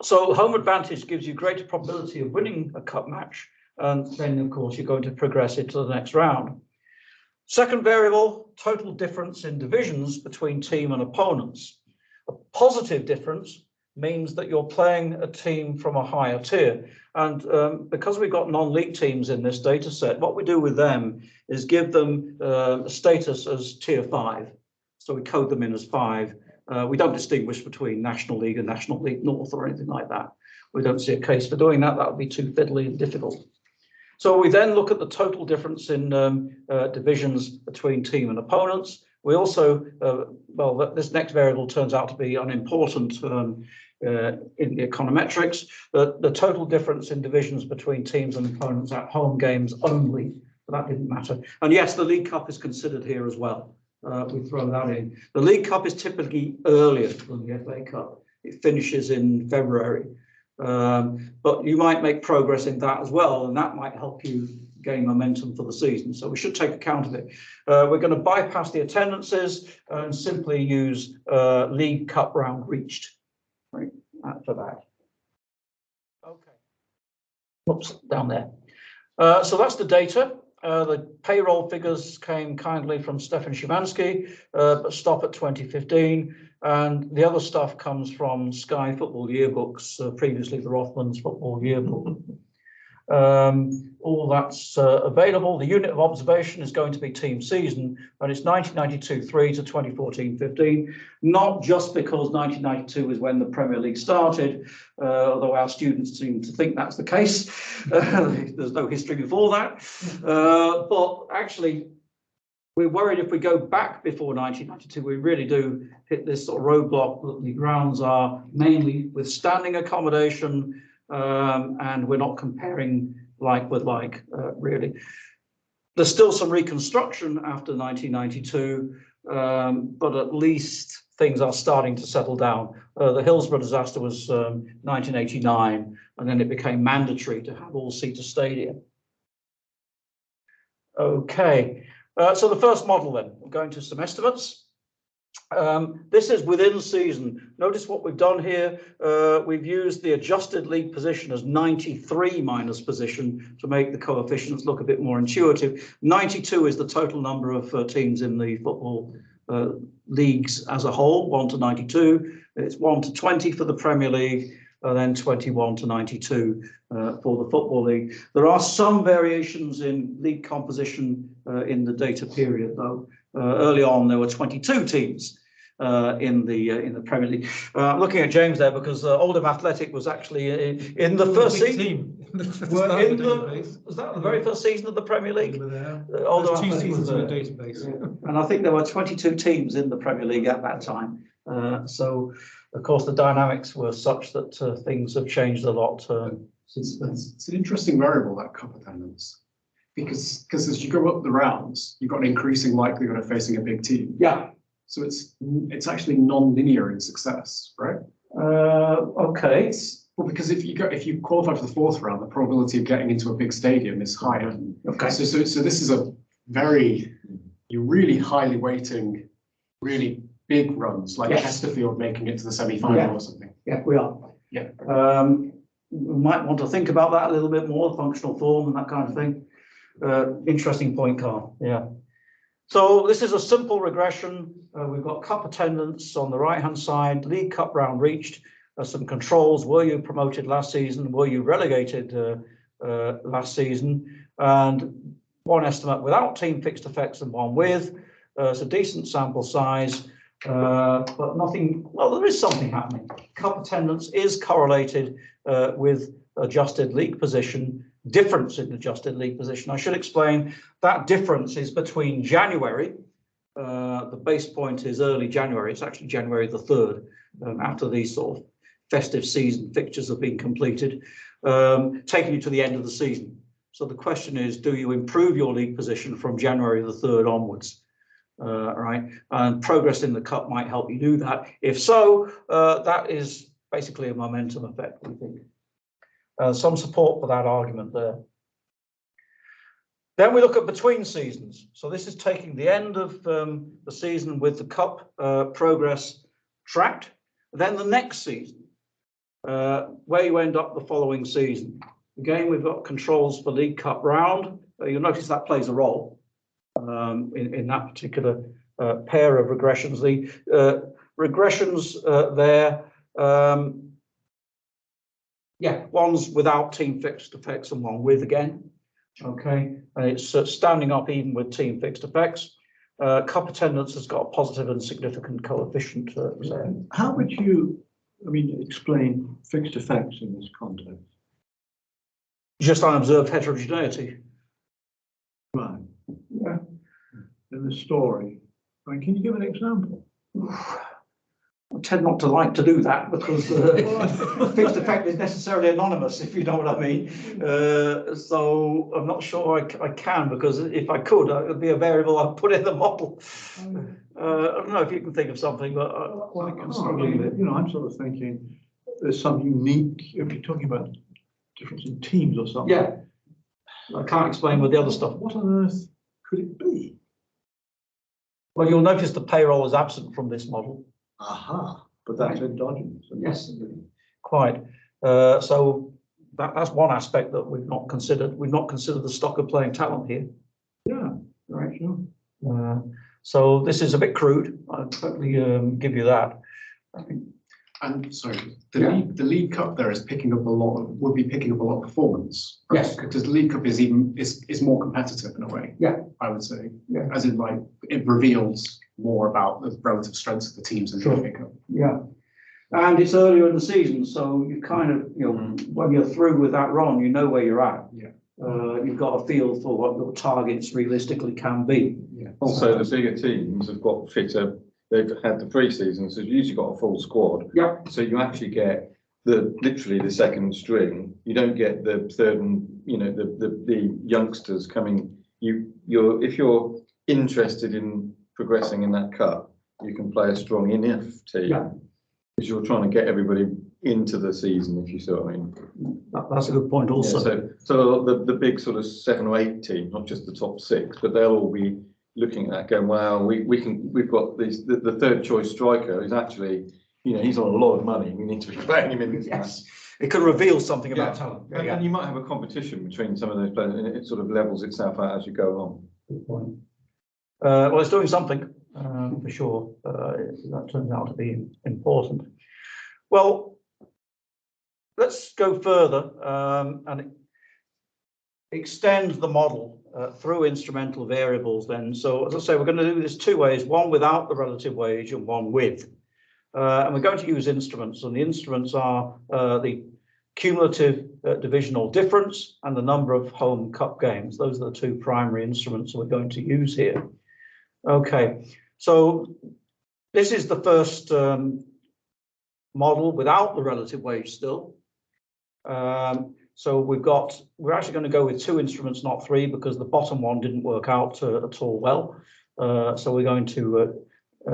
So home advantage gives you greater probability of winning a cup match, and then of course you're going to progress into the next round. Second variable, total difference in divisions between team and opponents. A positive difference means that you're playing a team from a higher tier. And because we've got non-league teams in this data set, what we do with them is give them a status as Tier 5. So we code them in as 5. We don't distinguish between National League and National League North or anything like that. We don't see a case for doing that. That would be too fiddly and difficult. So we then look at the total difference in divisions between team and opponents. We also, this next variable turns out to be unimportant in the econometrics. The total difference in divisions between teams and opponents at home games only, but that didn't matter. And yes, the League Cup is considered here as well. We throw that in. The League Cup is typically earlier than the FA Cup. It finishes in February. But you might make progress in that as well, and that might help you gain momentum for the season. So we should take account of it. We're going to bypass the attendances and simply use League Cup round reached, right, for that. Okay. Oops, down there. So that's the data. The payroll figures came kindly from Stefan Szymanski, but stop at 2015. And the other stuff comes from Sky Football Yearbooks, previously the Rothmans Football Yearbook. All that's available. The unit of observation is going to be team season, and it's 1992-3 to 2014-15, not just because 1992 is when the Premier League started, although our students seem to think that's the case. There's no history before that. But actually, we're worried if we go back before 1992, we really do hit this sort of roadblock that the grounds are mainly with standing accommodation, and we're not comparing like with like, really. There's still some reconstruction after 1992, but at least things are starting to settle down. The Hillsborough disaster was 1989, and then it became mandatory to have all-seater stadium. Okay, so the first model then, we're going to some estimates. This is within season. Notice what we've done here. We've used the adjusted league position as 93 minus position to make the coefficients look a bit more intuitive. 92 is the total number of teams in the football leagues as a whole, 1 to 92. It's 1 to 20 for the Premier League, and then 21 to 92 for the Football League. There are some variations in league composition in the data period, though. Early on, there were 22 teams in the Premier League. I'm looking at James there because Oldham Athletic was actually in the first season. Was that the very first season of the Premier League?
Oldham Athletic 2 seasons in the database.
Yeah. And I think there were 22 teams in the Premier League at that time. So, of course, the dynamics were such that things have changed a lot.
It's an interesting variable, that cup attendance. Because as you go up the rounds, you've got an increasing likelihood of facing a big team.
Yeah.
So it's actually non-linear in success, right?
Okay.
Well, because if you qualify for the fourth round, the probability of getting into a big stadium is higher.
Okay.
So this is you're really highly weighting really big runs, like
Yes.
Chesterfield making it to the semi-final or something.
Yeah, we are.
Yeah.
We might want to think about that a little bit more, functional form and that kind of thing. Interesting point, Carl. Yeah. So this is a simple regression. We've got cup attendance on the right-hand side, League Cup round reached, some controls. Were you promoted last season? Were you relegated last season? And one estimate without team fixed effects and one with. It's a decent sample size, but nothing, well, there is something happening. Cup attendance is correlated with adjusted league position, difference in adjusted league position. I should explain that difference is between January, the base point is early January, it's actually January the 3rd, after these sort of festive season fixtures have been completed, taking you to the end of the season. So the question is, do you improve your league position from January the 3rd onwards? Right, and progress in the cup might help you do that. If so, that is basically a momentum effect, we think. Some support for that argument there. Then we look at between seasons. So this is taking the end of the season with the cup progress tracked. Then the next season, where you end up the following season. Again, we've got controls for League Cup round. You'll notice that plays a role in that particular pair of regressions. The regressions there, yeah, one's without team fixed effects and one with again. Okay, and it's standing up even with team fixed effects. Cup attendance has got a positive and significant coefficient.
How would you, explain fixed effects in this context?
Just unobserved heterogeneity.
Right.
Yeah.
In the story. Can you give an example?
I tend not to like to do that because fixed effect is necessarily anonymous, if you know what I mean. So I'm not sure I can, because if I could, it would be a variable I'd put in the model. I don't know if you can think of something, but I'm struggling with it.
I'm sort of thinking there's some unique, if you're talking about difference in teams or something.
Yeah. I can't explain with the other stuff.
What on earth could it be?
Well, you'll notice the payroll is absent from this model.
Aha, but that's endogenous.
Yes, quite. So that's one aspect that we've not considered. We've not considered the stock of playing talent here.
Yeah, right. Sure.
So this is a bit crude. I'll totally give you that.
And sorry, the League Cup there is picking up would be picking up a lot of performance. Right?
Yes.
Because the League Cup is more competitive in a way.
Yeah.
I would say.
Yeah.
As in, like, it reveals more about the relative strengths of the teams in the League Cup.
Yeah. And it's earlier in the season, so you kind of, when you're through with that run, you know where you're at. Yeah. You've got a feel for what your targets realistically can be.
Yeah.
Also, the bigger teams have got fitter. They've had the pre-season, so you've usually got a full squad.
Yep.
So you actually get literally the second string. You don't get the third and the youngsters coming. If you're interested in progressing in that cup, you can play a strong enough team.
Yeah.
Because you're trying to get everybody into the season, if you see what I mean.
That's a good point also.
Yeah, so the big sort of 7 or 8 teams, not just the top 6, but they'll all be looking at that, going, wow, we've got these. The third choice striker is actually, you know, he's on a lot of money. We need to be playing him in this match.
It could reveal something about talent.
And you might have a competition between some of those players, and it sort of levels itself out as you go along.
Good point. Well, it's doing something for sure. That turns out to be important. Well, let's go further and extend the model through instrumental variables then. So as I say, we're going to do this 2 ways, one without the relative wage and one with. And we're going to use instruments, and the instruments are the cumulative divisional difference and the number of home cup games. Those are the 2 primary instruments we're going to use here. Okay, so this is the first model without the relative wage still. So we're actually going to go with 2 instruments, not 3, because the bottom one didn't work out at all well. So we're going to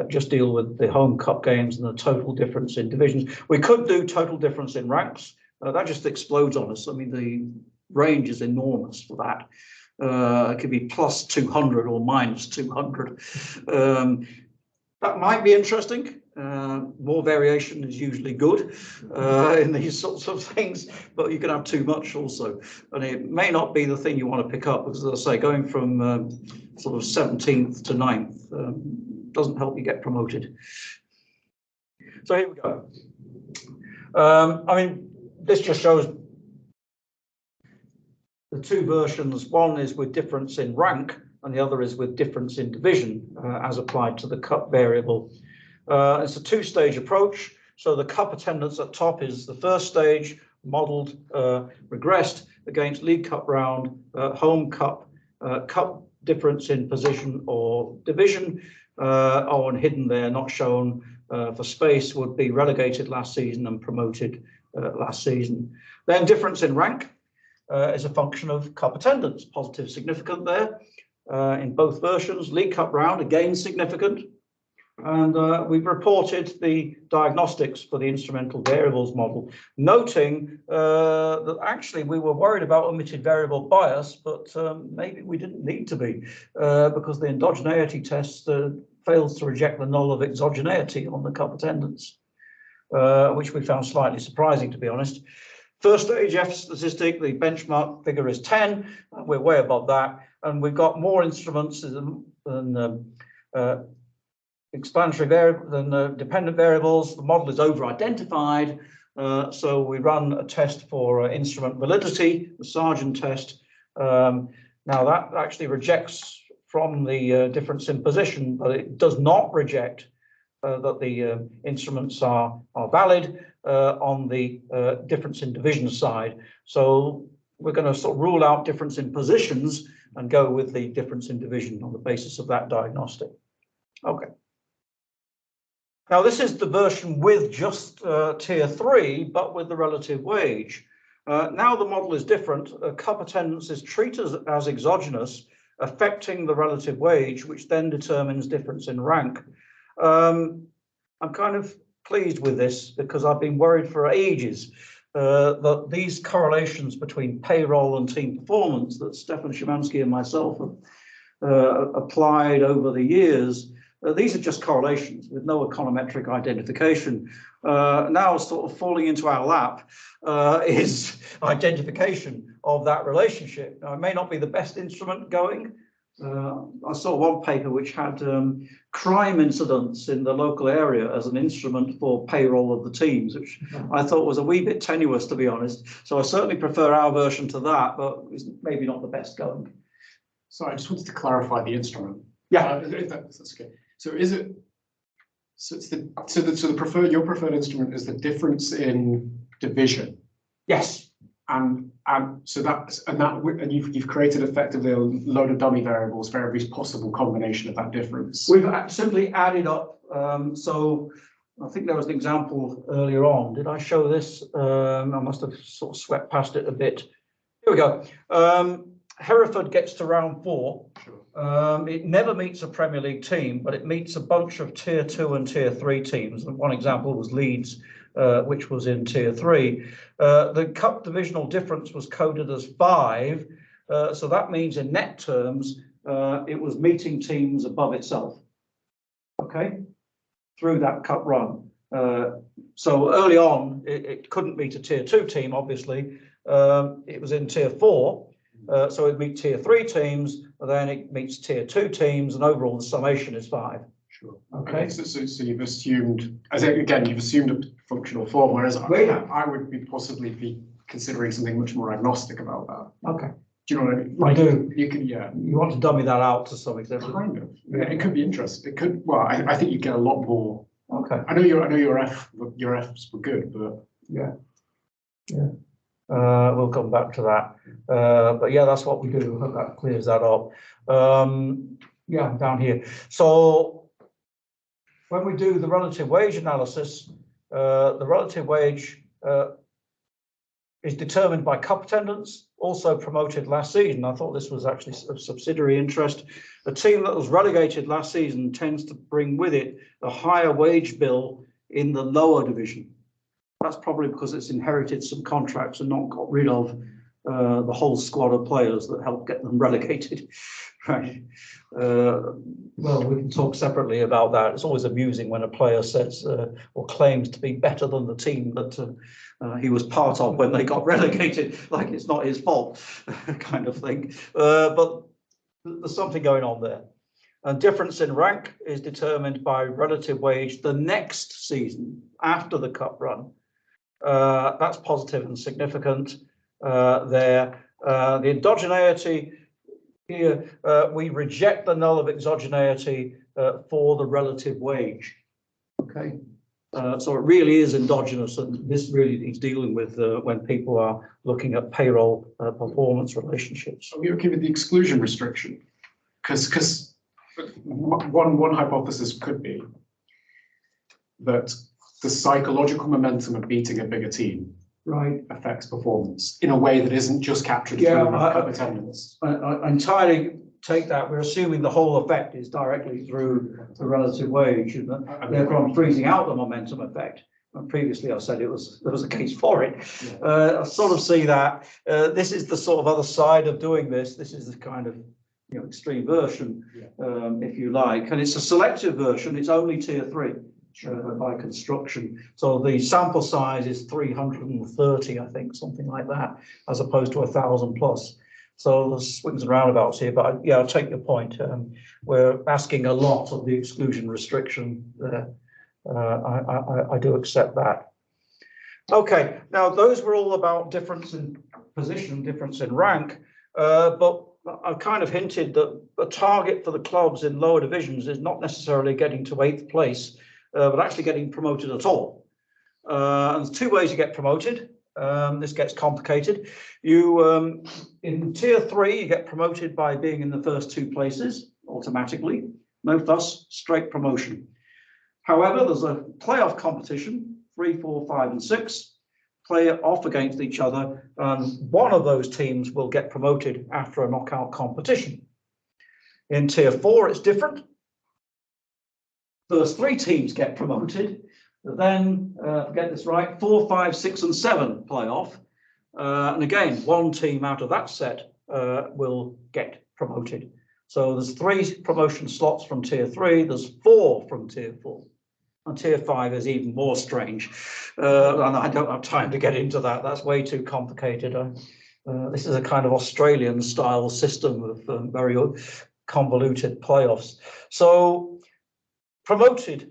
just deal with the home cup games and the total difference in divisions. We could do total difference in ranks. That just explodes on us. I mean, the range is enormous for that. It could be plus 200 or minus 200. That might be interesting. More variation is usually good in these sorts of things, but you can have too much also. And it may not be the thing you want to pick up, because as I say, going from sort of 17th to 9th doesn't help you get promoted. So here we go. I mean, this just shows the 2 versions. One is with difference in rank, and the other is with difference in division as applied to the cup variable. It's a 2-stage approach. So the cup attendance at top is the first stage, modeled, regressed against League Cup round, home cup, cup difference in position or division, and hidden there, not shown for space, would be relegated last season and promoted last season. Then difference in rank is a function of cup attendance, positive significant there in both versions. League Cup round, again significant. And we've reported the diagnostics for the instrumental variables model, noting that actually we were worried about omitted variable bias, but maybe we didn't need to be, because the endogeneity test fails to reject the null of exogeneity on the cup attendance, which we found slightly surprising, to be honest. First stage F statistic, the benchmark figure is 10. We're way above that, and we've got more instruments than explanatory variable than dependent variables. The model is over-identified, so we run a test for instrument validity, the Sargent test. Now that actually rejects from the difference in position, but it does not reject that the instruments are valid on the difference in division side. So we're going to sort of rule out difference in positions and go with the difference in division on the basis of that diagnostic. Okay. Now this is the version with just tier 3, but with the relative wage. Now the model is different. Cup attendance is treated as exogenous, affecting the relative wage, which then determines difference in rank. I'm kind of pleased with this, because I've been worried for ages that these correlations between payroll and team performance that Stefan Szymanski and myself have applied over the years, these are just correlations with no econometric identification. Now sort of falling into our lap is identification of that relationship. Now, it may not be the best instrument going. I saw one paper which had crime incidents in the local area as an instrument for payroll of the teams, which I thought was a wee bit tenuous, to be honest. So I certainly prefer our version to that, but it's maybe not the best going.
So I just wanted to clarify the instrument.
Yeah,
that's okay. So is it? So it's the preferred, your preferred instrument is the difference in division.
yes.
And you've created effectively a load of dummy variables for every possible combination of that difference.
We've simply added up. So I think there was an example earlier on. Did I show this? I must have sort of swept past it a bit. Here we go. Hereford gets to round 4. It never meets a Premier League team, but it meets a bunch of Tier 2 and Tier 3 teams. And one example was Leeds, which was in Tier 3. The cup divisional difference was coded as 5. So that means in net terms, it was meeting teams above itself. Okay, through that cup run. So early on, it couldn't meet a Tier 2 team, obviously. It was in Tier 4. So it meets Tier 3 teams, and then it meets Tier 2 teams, and overall the summation is 5.
Sure.
Okay.
So you've assumed, again, you've assumed a functional form, whereas I would possibly be considering something much more agnostic about that.
Okay.
Do you know what I mean?
I do.
You can, yeah.
You want to dummy that out to some extent.
Kind of. Yeah, it could be interesting. It could. Well, I think you get a lot more.
Okay.
I know your Fs were good, but
yeah. We'll come back to that. But yeah, that's what we do. I hope that clears that up. Yeah, down here. So when we do the relative wage analysis, the relative wage is determined by cup attendance, also promoted last season. I thought this was actually of subsidiary interest. A team that was relegated last season tends to bring with it a higher wage bill in the lower division. That's probably because it's inherited some contracts and not got rid of the whole squad of players that helped get them relegated. Right. Well, we can talk separately about that. It's always amusing when a player says or claims to be better than the team that he was part of when they got relegated, like it's not his fault, kind of thing. But there's something going on there. And difference in rank is determined by relative wage the next season after the cup run. That's positive and significant there. The endogeneity here, we reject the null of exogeneity for the relative wage. Okay, so it really is endogenous, and this really is dealing with when people are looking at payroll performance relationships.
Are we okay with the exclusion restriction? Because one hypothesis could be that the psychological momentum of beating a bigger team affects performance in a way that isn't just captured through cup attendance.
I entirely take that. We're assuming the whole effect is directly through the relative wage, and therefore I'm freezing out the momentum effect. And previously I said there was a case for it. I sort of see that this is the sort of other side of doing this. This is the kind of extreme version, if you like, and it's a selective version. It's only Tier 3. By construction. So the sample size is 330, I think, something like that, as opposed to 1,000 plus. So there's swings and roundabouts here, but yeah, I'll take your point. We're asking a lot of the exclusion restriction there. I do accept that. Okay, now those were all about difference in position, difference in rank, but I've kind of hinted that a target for the clubs in lower divisions is not necessarily getting to 8th place, but actually getting promoted at all. And there's 2 ways you get promoted. This gets complicated. You in Tier 3, you get promoted by being in the first 2 places automatically. No fuss, straight promotion. However, there's a playoff competition, 3, 4, 5, and 6. Play off against each other, and one of those teams will get promoted after a knockout competition. In Tier 4, it's different. First 3 teams get promoted, then, get this right, 4, 5, 6, and 7 playoff. And again, 1 team out of that set will get promoted. So there's 3 promotion slots from Tier 3, there's 4 from Tier 4. And Tier 5 is even more strange. And I don't have time to get into that. That's way too complicated. This is a kind of Australian style system of very convoluted playoffs. So promoted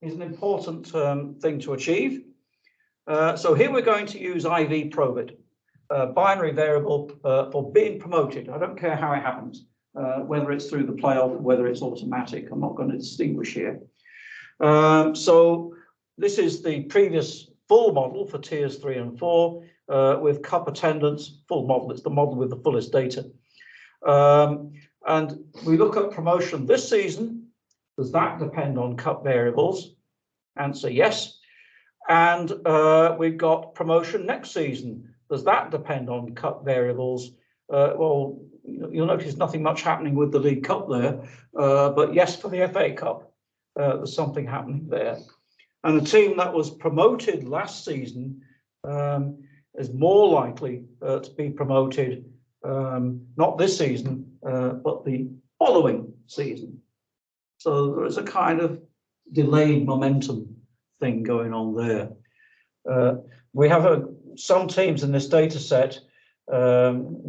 is an important thing to achieve. So here we're going to use IV probit, binary variable for being promoted. I don't care how it happens, whether it's through the playoff, whether it's automatic. I'm not going to distinguish here. So this is the previous full model for tiers 3 and 4 with cup attendance, full model. It's the model with the fullest data. And we look at promotion this season. Does that depend on cup variables? Answer yes. And we've got promotion next season. Does that depend on cup variables? Well, you'll notice nothing much happening with the League Cup there, but yes, for the FA Cup, there's something happening there. And the team that was promoted last season is more likely to be promoted, not this season, but the following season. So there is a kind of delayed momentum thing going on there. We have some teams in this data set,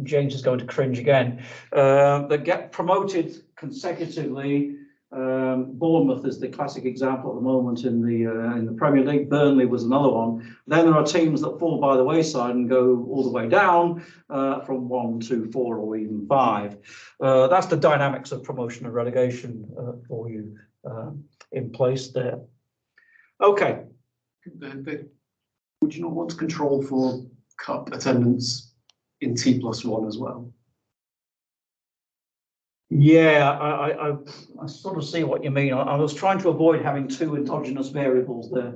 James is going to cringe again, that get promoted consecutively. Bournemouth is the classic example at the moment in the Premier League. Burnley was another one. Then there are teams that fall by the wayside and go all the way down from 1 to 4 or even 5. That's the dynamics of promotion and relegation for you in place there. Okay.
Would you not want to control for cup attendance in T+1 as well?
Yeah, I sort of see what you mean. I was trying to avoid having 2 endogenous variables there,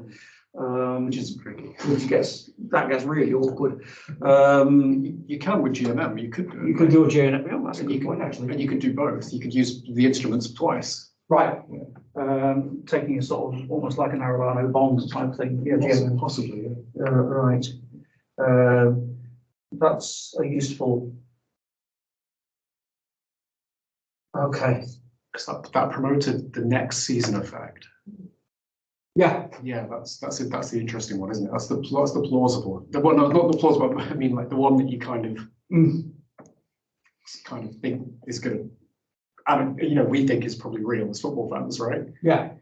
Which is tricky.
which gets really awkward.
You can with GMM. You could
do a GNM. Oh, that's a good point, actually.
And you could do both. You could use the instruments twice.
Right. Taking a sort of almost like an Arellano bond type thing. Yeah, GNM.
Possibly. Yeah.
Right. That's a useful. Okay.
Because that promoted the next season effect.
Yeah.
Yeah, that's it. That's the interesting one, isn't it? That's the plausible. Well, no, not the plausible. I mean, like the one that you kind of think is good. And we think is probably real as football fans, right?
Yeah.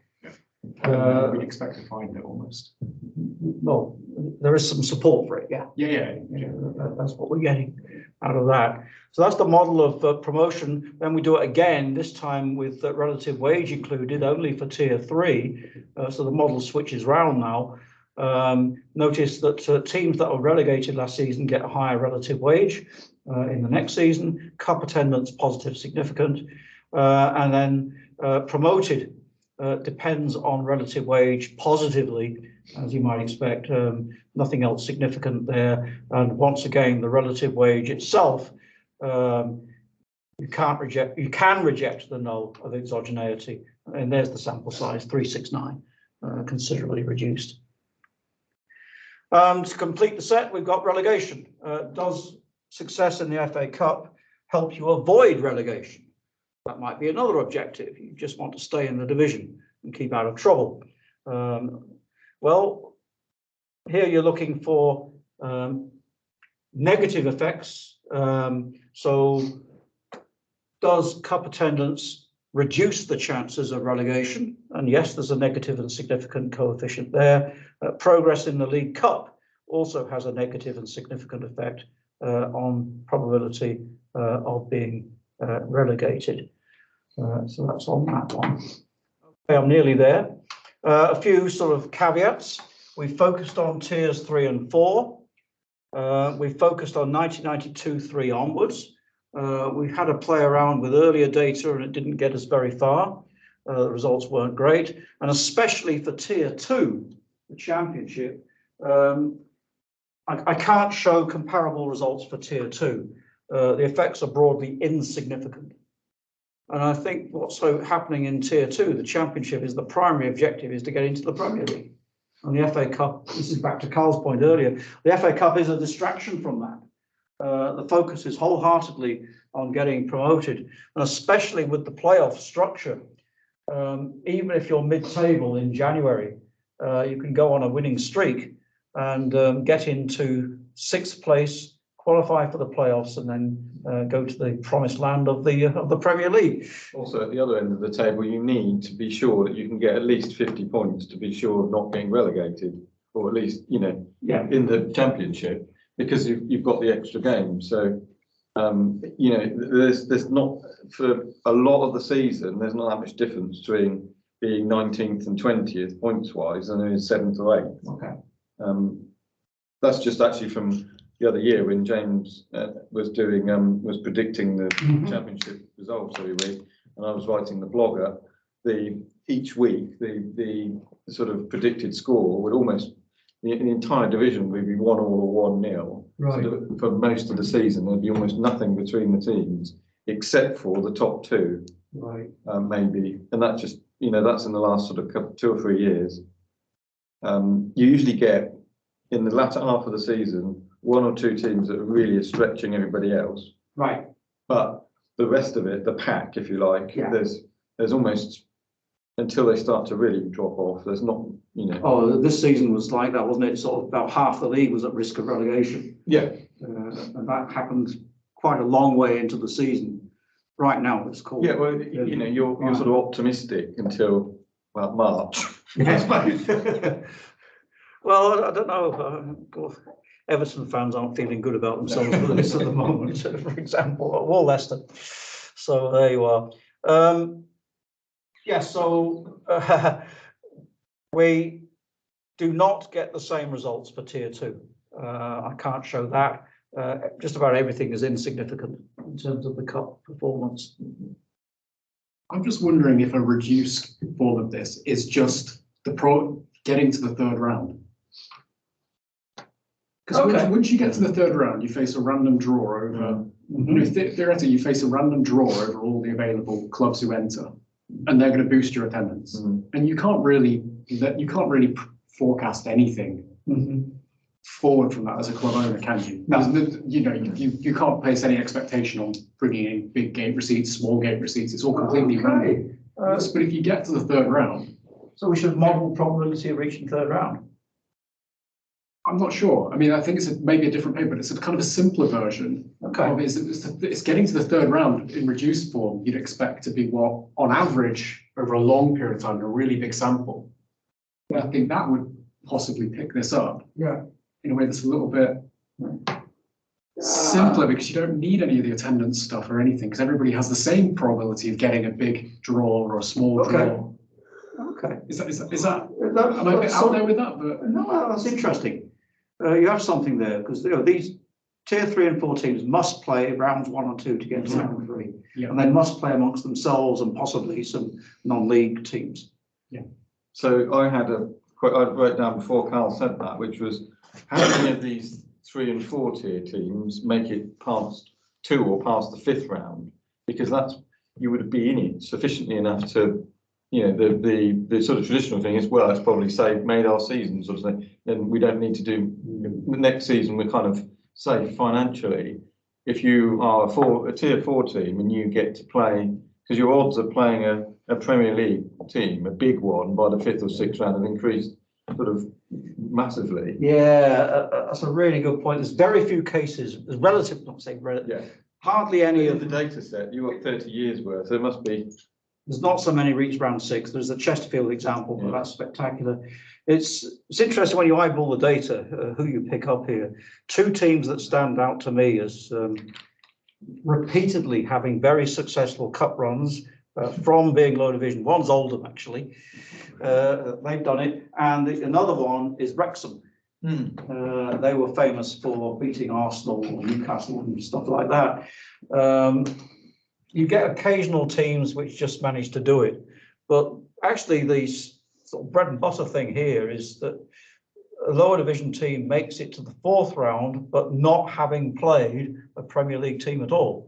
We'd expect to find it almost.
Well, there is some support for it. Yeah.
Yeah.
That's what we're getting out of that. So that's the model of promotion. Then we do it again, this time with relative wage included only for tier 3. So the model switches round now. Notice that teams that were relegated last season get a higher relative wage in the next season. Cup attendance positive, significant, and then promoted depends on relative wage positively, as you might expect. Nothing else significant there. And once again, the relative wage itself, you can reject the null of exogeneity. And there's the sample size, 369, considerably reduced. To complete the set, we've got relegation. Does success in the FA Cup help you avoid relegation? That might be another objective. You just want to stay in the division and keep out of trouble. Well, here you're looking for negative effects. So does cup attendance reduce the chances of relegation? And yes, there's a negative and significant coefficient there. Progress in the League Cup also has a negative and significant effect on probability of being relegated. So that's on that one. Okay, I'm nearly there. A few sort of caveats. We focused on tiers 3 and 4. We focused on 1992-3 onwards. We've had to play around with earlier data and it didn't get us very far. The results weren't great. And especially for tier 2, the championship, I can't show comparable results for tier 2. The effects are broadly insignificant. And I think what's happening in tier 2, the championship, is the primary objective is to get into the Premier League. And the FA Cup, this is back to Carl's point earlier, the FA Cup is a distraction from that. The focus is wholeheartedly on getting promoted, and especially with the playoff structure. Even if you're mid-table in January, you can go on a winning streak and get into 6th place, qualify for the playoffs, and then go to the promised land of the Premier League.
Also, at the other end of the table, you need to be sure that you can get at least 50 points to be sure of not getting relegated, or at least, in the championship, because you've got the extra game. So, there's not, for a lot of the season, there's not that much difference between being 19th and 20th points wise, and then 7th or 8th.
Okay.
That's just actually from the other year when James was predicting the championship results every week, and I was writing the blogger. Each week the sort of predicted score would almost the entire division would be 1-1 or 1-0,
Right.
For most of the season, there'd be almost nothing between the teams except for the top two,
Right.
maybe. And that just, that's in the last sort of 2 or 3 years. You usually get in the latter half of the season, 1 or 2 teams that really are stretching everybody else.
Right.
But the rest of it, the pack, if you like,
Yeah.
there's almost, until they start to really drop off, there's not,
Oh, this season was like that, wasn't it? Sort of about half the league was at risk of relegation.
Yeah.
And that happened quite a long way into the season. Right now, it's called.
Yeah, well, you're sort of optimistic until March.
Yes, well, I don't know. Everton fans aren't feeling good about themselves with this at the moment, for example, or Leicester. So there you are. So we do not get the same results for tier 2. I can't show that. Just about everything is insignificant in terms of the cup performance.
I'm just wondering if a reduced form of this is just getting to the 3rd round. Because once you get to the 3rd round, you face a random draw over. Theoretically, you face a random draw over all the available clubs who enter, and they're going to boost your attendance. And you can't really forecast anything forward from that as a club owner, can you? No. You can't place any expectation on bringing in big gate receipts, small gate receipts. It's all completely random. But if you get to the 3rd round,
so we should model probability of reaching 3rd round.
I'm not sure. I mean, I think it's maybe a different paper, but it's a kind of a simpler version.
Okay.
It's getting to the 3rd round in reduced form. You'd expect to be what, on average, over a long period of time, a really big sample. But I think that would possibly pick this up.
Yeah.
In a way that's a little bit simpler, because you don't need any of the attendance stuff or anything, because everybody has the same probability of getting a big draw or a small draw.
Okay.
Is that am I a bit out there with that? But
no, that's interesting. You have something there, because these tier 3 and 4 teams must play rounds 1 or 2 to get to 2 and 3, and they must play amongst themselves and possibly some non-league teams.
Yeah.
So I had a quote I wrote down before Carl said that, which was, how many of these 3 and 4 tier teams make it past 2 or past the 5th round? Because you would be in it sufficiently enough to. The sort of traditional thing is, well, it's probably made our season sort of thing, and we don't need to do the next season. We're kind of safe financially. If you are a tier 4 team and you get to play, because your odds of playing a Premier League team, a big one, by the 5th or 6th round have increased sort of massively.
Yeah, that's a really good point. There's very few cases, there's relative, not saying relative, hardly any of
the data set. You've got 30 years worth, so it must be.
There's not so many reach round 6. There's the Chesterfield example, but that's spectacular. It's interesting when you eyeball the data, who you pick up here. 2 teams that stand out to me as repeatedly having very successful cup runs from being low division. One's Oldham, actually. They've done it. And another one is Wrexham. They were famous for beating Arsenal or Newcastle and stuff like that. You get occasional teams which just manage to do it, but actually the sort of bread and butter thing here is that a lower division team makes it to the 4th round, but not having played a Premier League team at all.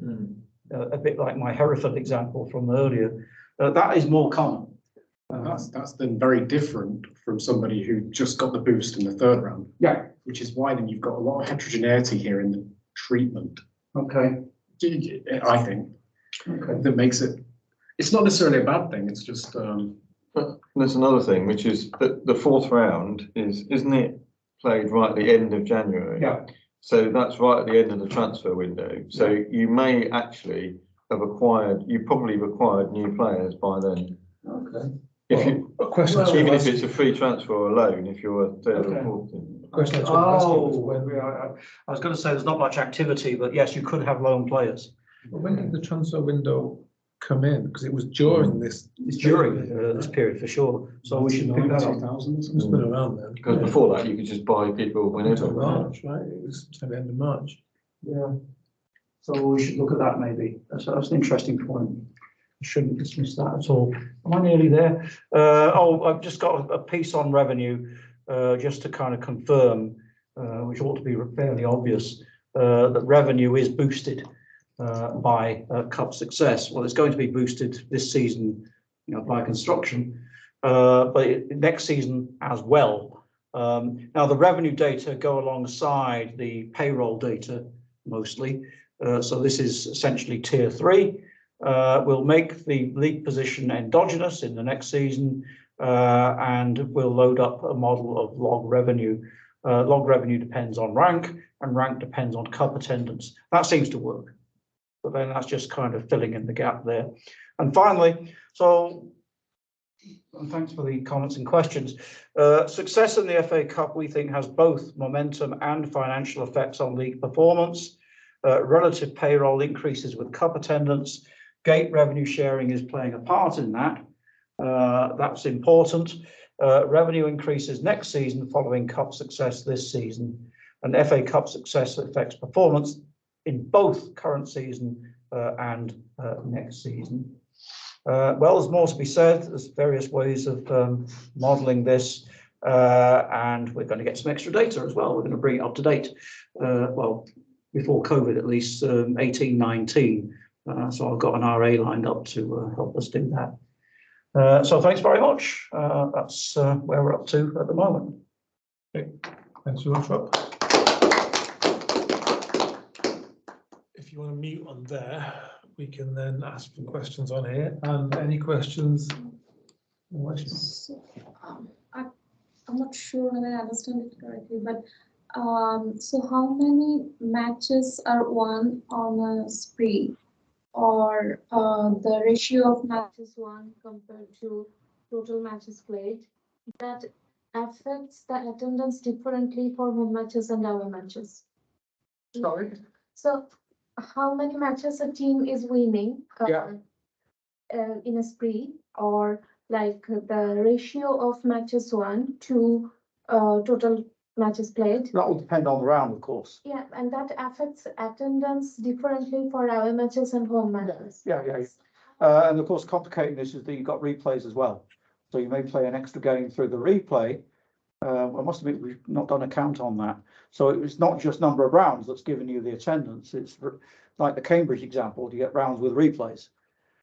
A bit like my Hereford example from earlier. That is more common.
that's then very different from somebody who just got the boost in the 3rd round.
Yeah.
Which is why then you've got a lot of heterogeneity here in the treatment.
Okay.
I think. Okay. That makes it's not necessarily a bad thing, it's just
But there's another thing, which is that the 4th round isn't it played right at the end of January?
Yeah.
So that's right at the end of the transfer window. So you may actually have probably acquired new players by then.
Okay.
If you even if it's a free transfer or a loan, if you're a 3rd or 4th team.
I was going to say there's not much activity, but yes, you could have loan players.
But when did the transfer window come in? Because it was during this.
It's during this period for sure. So we should pick that up.
It's been around then.
Because before that, you could just buy people whenever.
Until March, right? It was at the end of March.
Yeah. So we should look at that maybe. That's an interesting point. I shouldn't dismiss that at all. Am I nearly there? I've just got a piece on revenue, just to kind of confirm which ought to be fairly obvious, that revenue is boosted by Cup success. Well, it's going to be boosted this season, by construction, but next season as well. Now, the revenue data go alongside the payroll data mostly. So this is essentially tier 3. We'll make the league position endogenous in the next season, and we'll load up a model of log revenue. Log revenue depends on rank, and rank depends on cup attendance. That seems to work, but then that's just kind of filling in the gap there. And finally, and thanks for the comments and questions. Success in the FA Cup, we think, has both momentum and financial effects on league performance. Relative payroll increases with cup attendance. Gate revenue sharing is playing a part in that. That's important. Revenue increases next season following cup success this season, and FA Cup success affects performance in both current season and next season. Well, there's more to be said. There's various ways of modeling this, and we're going to get some extra data as well. We're going to bring it up to date. Well, before COVID, at least 18-19. So I've got an RA lined up to help us do that. So thanks very much. That's where we're up to at the moment.
Okay. Thanks very much, Rob. If you want to mute on there, we can then ask for questions on here. And any questions?
So, I'm not sure whether I understand it correctly, but so how many matches are won on a spree, or the ratio of matches won compared to total matches played, that affects the attendance differently for home matches and away matches?
Sorry?
So how many matches a team is winning in a spree, or like the ratio of matches won to total matches played?
That will depend on the round, of course.
Yeah, and that affects attendance differently for away matches and home matches.
Yeah. And of course, complicating this is that you've got replays as well. So you may play an extra game through the replay. I must admit, we've not done a count on that. So it's not just number of rounds that's giving you the attendance. It's like the Cambridge example, you get rounds with replays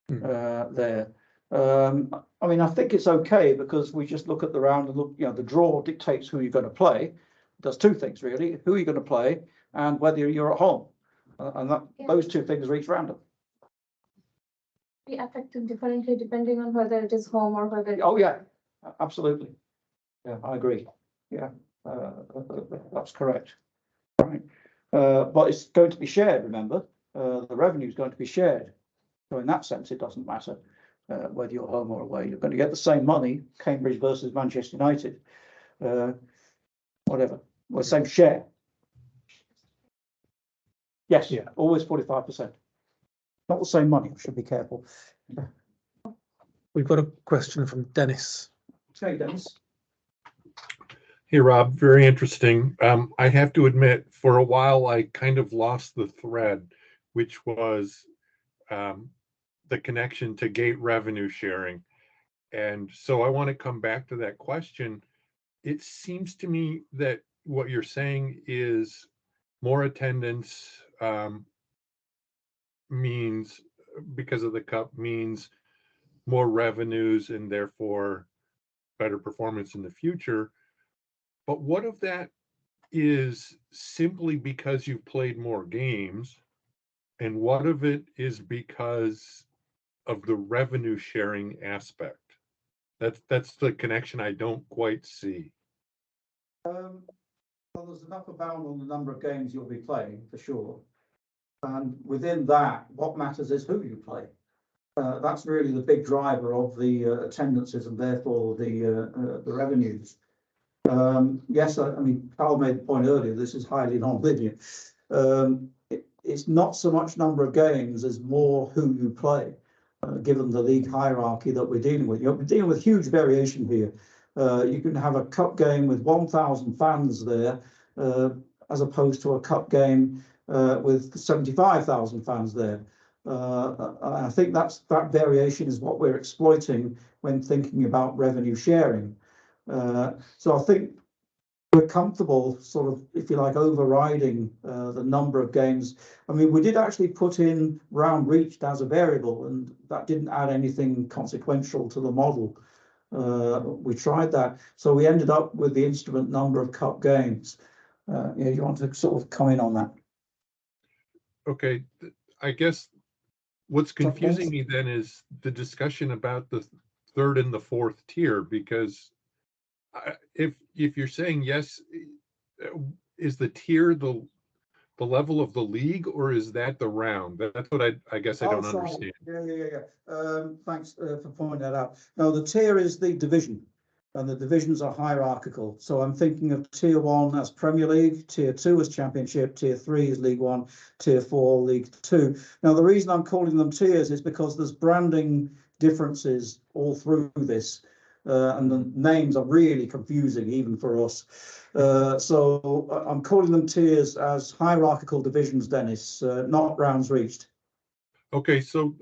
there. I mean, I think it's okay because we just look at the round and look, the draw dictates who you're going to play. It does two things really: who you're going to play and whether you're at home. And those two things are each random.
Be affected differently depending on whether it is home or whether.
Oh yeah, absolutely. Yeah, I agree. Yeah, that's correct. Right, but it's going to be shared. Remember, the revenue is going to be shared. So in that sense, it doesn't matter whether you're home or away. You're going to get the same money. Cambridge versus Manchester United, whatever. Well, same share. Yes, yeah, always 45%. Not the same money. Should be careful.
We've got a question from Dennis.
Okay, Dennis.
Hey, Rob, very interesting. I have to admit, for a while, I kind of lost the thread, which was the connection to gate revenue sharing. And so I want to come back to that question. It seems to me that what you're saying is more attendance means, because of the cup, means more revenues and therefore better performance in the future. But what if that is simply because you've played more games? And what if it is because of the revenue sharing aspect? That's the connection I don't quite see.
Well, there's an upper bound on the number of games you'll be playing for sure. And within that, what matters is who you play. That's really the big driver of the attendances and therefore the revenues. Yes, I mean, Carl made the point earlier, this is highly non-linear. It's not so much number of games as more who you play, given the league hierarchy that we're dealing with. We're dealing with huge variation here. You can have a cup game with 1,000 fans there, as opposed to a cup game with 75,000 fans there. I think that variation is what we're exploiting when thinking about revenue sharing. So I think we're comfortable sort of, if you like, overriding the number of games. I mean, we did actually put in round reached as a variable, and that didn't add anything consequential to the model. We tried that, so we ended up with the instrument number of cup games. Yeah, you want to sort of comment on that?
Okay, I guess what's confusing me then is the discussion about the third and the fourth tier, because if you're saying yes, is the tier the level of the league, or is that the round? That's what I guess I don't understand.
Yeah. Thanks for pointing that out. No, the tier is the division, and the divisions are hierarchical. So I'm thinking of tier 1 as Premier League, tier 2 as Championship, tier 3 is League 1, tier 4 League 2. Now the reason I'm calling them tiers is because there's branding differences all through this. And the names are really confusing even for us. So I'm calling them tiers as hierarchical divisions, Dennis, not rounds reached.
Okay, so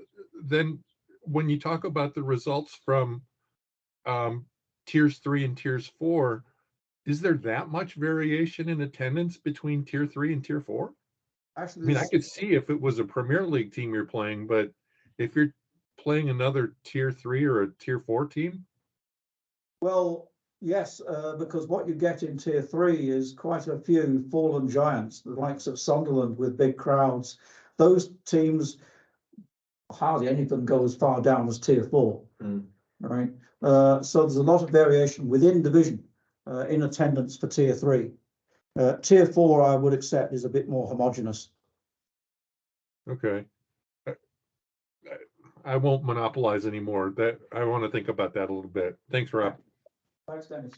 then when you talk about the results from tiers 3 and tiers 4, is there that much variation in attendance between tier 3 and tier 4?
Actually,
I mean, I could see if it was a Premier League team you're playing, but if you're playing another tier 3 or a tier 4 team?
Well, yes, because what you get in tier 3 is quite a few fallen giants, the likes of Sunderland with big crowds. Those teams, hardly any of them go as far down as tier 4, right? So there's a lot of variation within division in attendance for tier 3. Tier 4, I would accept, is a bit more homogenous.
Okay. I won't monopolize anymore. That I want to think about that a little bit. Thanks, Rob.
Thanks, Dennis.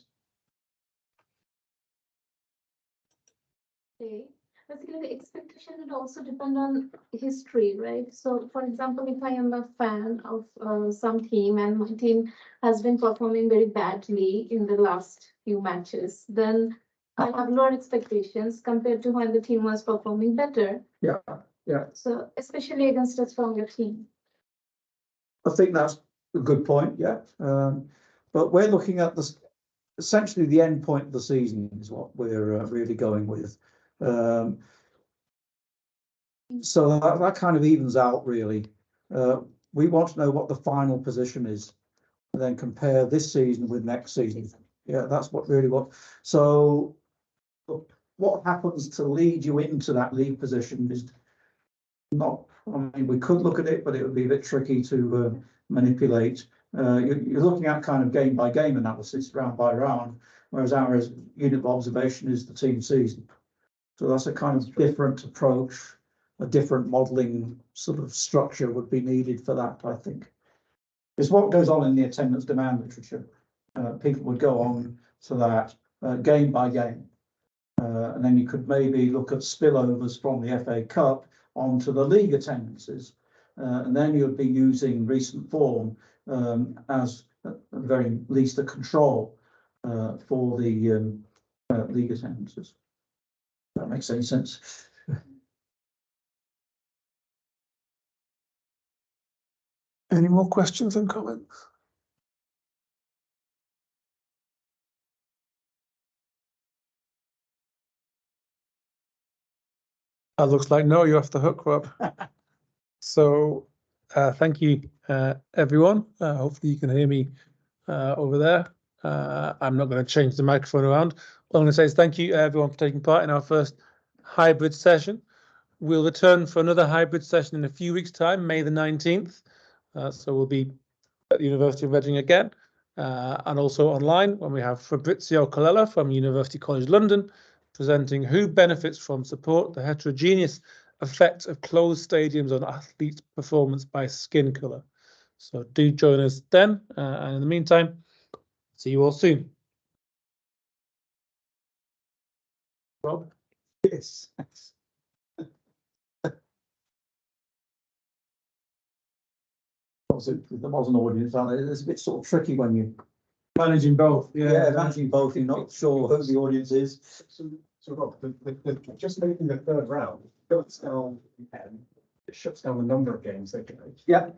Okay. Basically, the expectation would also depend on history, right? So, for example, if I am a fan of some team and my team has been performing very badly in the last few matches, then I have lower expectations compared to when the team was performing better.
Yeah.
So, especially against a stronger team.
I think that's a good point, yeah. But we're looking at this, essentially the end point of the season is what we're really going with. So that kind of evens out, really. We want to know what the final position is, and then compare this season with next season. Yeah, that's what really what. So what happens to lead you into that league position is not, I mean, we could look at it, but it would be a bit tricky to manipulate. You're looking at kind of game by game analysis, round by round, whereas our unit of observation is the team season. So that's a kind of different approach, a different modelling sort of structure would be needed for that, I think. It's what goes on in the attendance demand literature. People would go on to that game by game. And then you could maybe look at spillovers from the FA Cup onto the league attendances. And then you'd be using recent form as at the very least a control for the league attendances. If that makes any sense.
Any more questions and comments? That looks like no, you're off the hook, Rob. So thank you, everyone. Hopefully you can hear me over there. I'm not going to change the microphone around. All I'm going to say is thank you, everyone, for taking part in our first hybrid session. We'll return for another hybrid session in a few weeks' time, May the 19th. So we'll be at the University of Reading again, and also online when we have Fabrizio Colella from University College London presenting who benefits from support, the heterogeneous effects of closed stadiums on athletes' performance by skin colour. So do join us then, and in the meantime, see you all soon. Rob?
Yes. There was an audience, and it's a bit sort of tricky when you
Managing both,
yeah, managing both, you're not sure who the audience is.
So Rob, just making the third round, it shuts down the number of games they can make.
Yeah.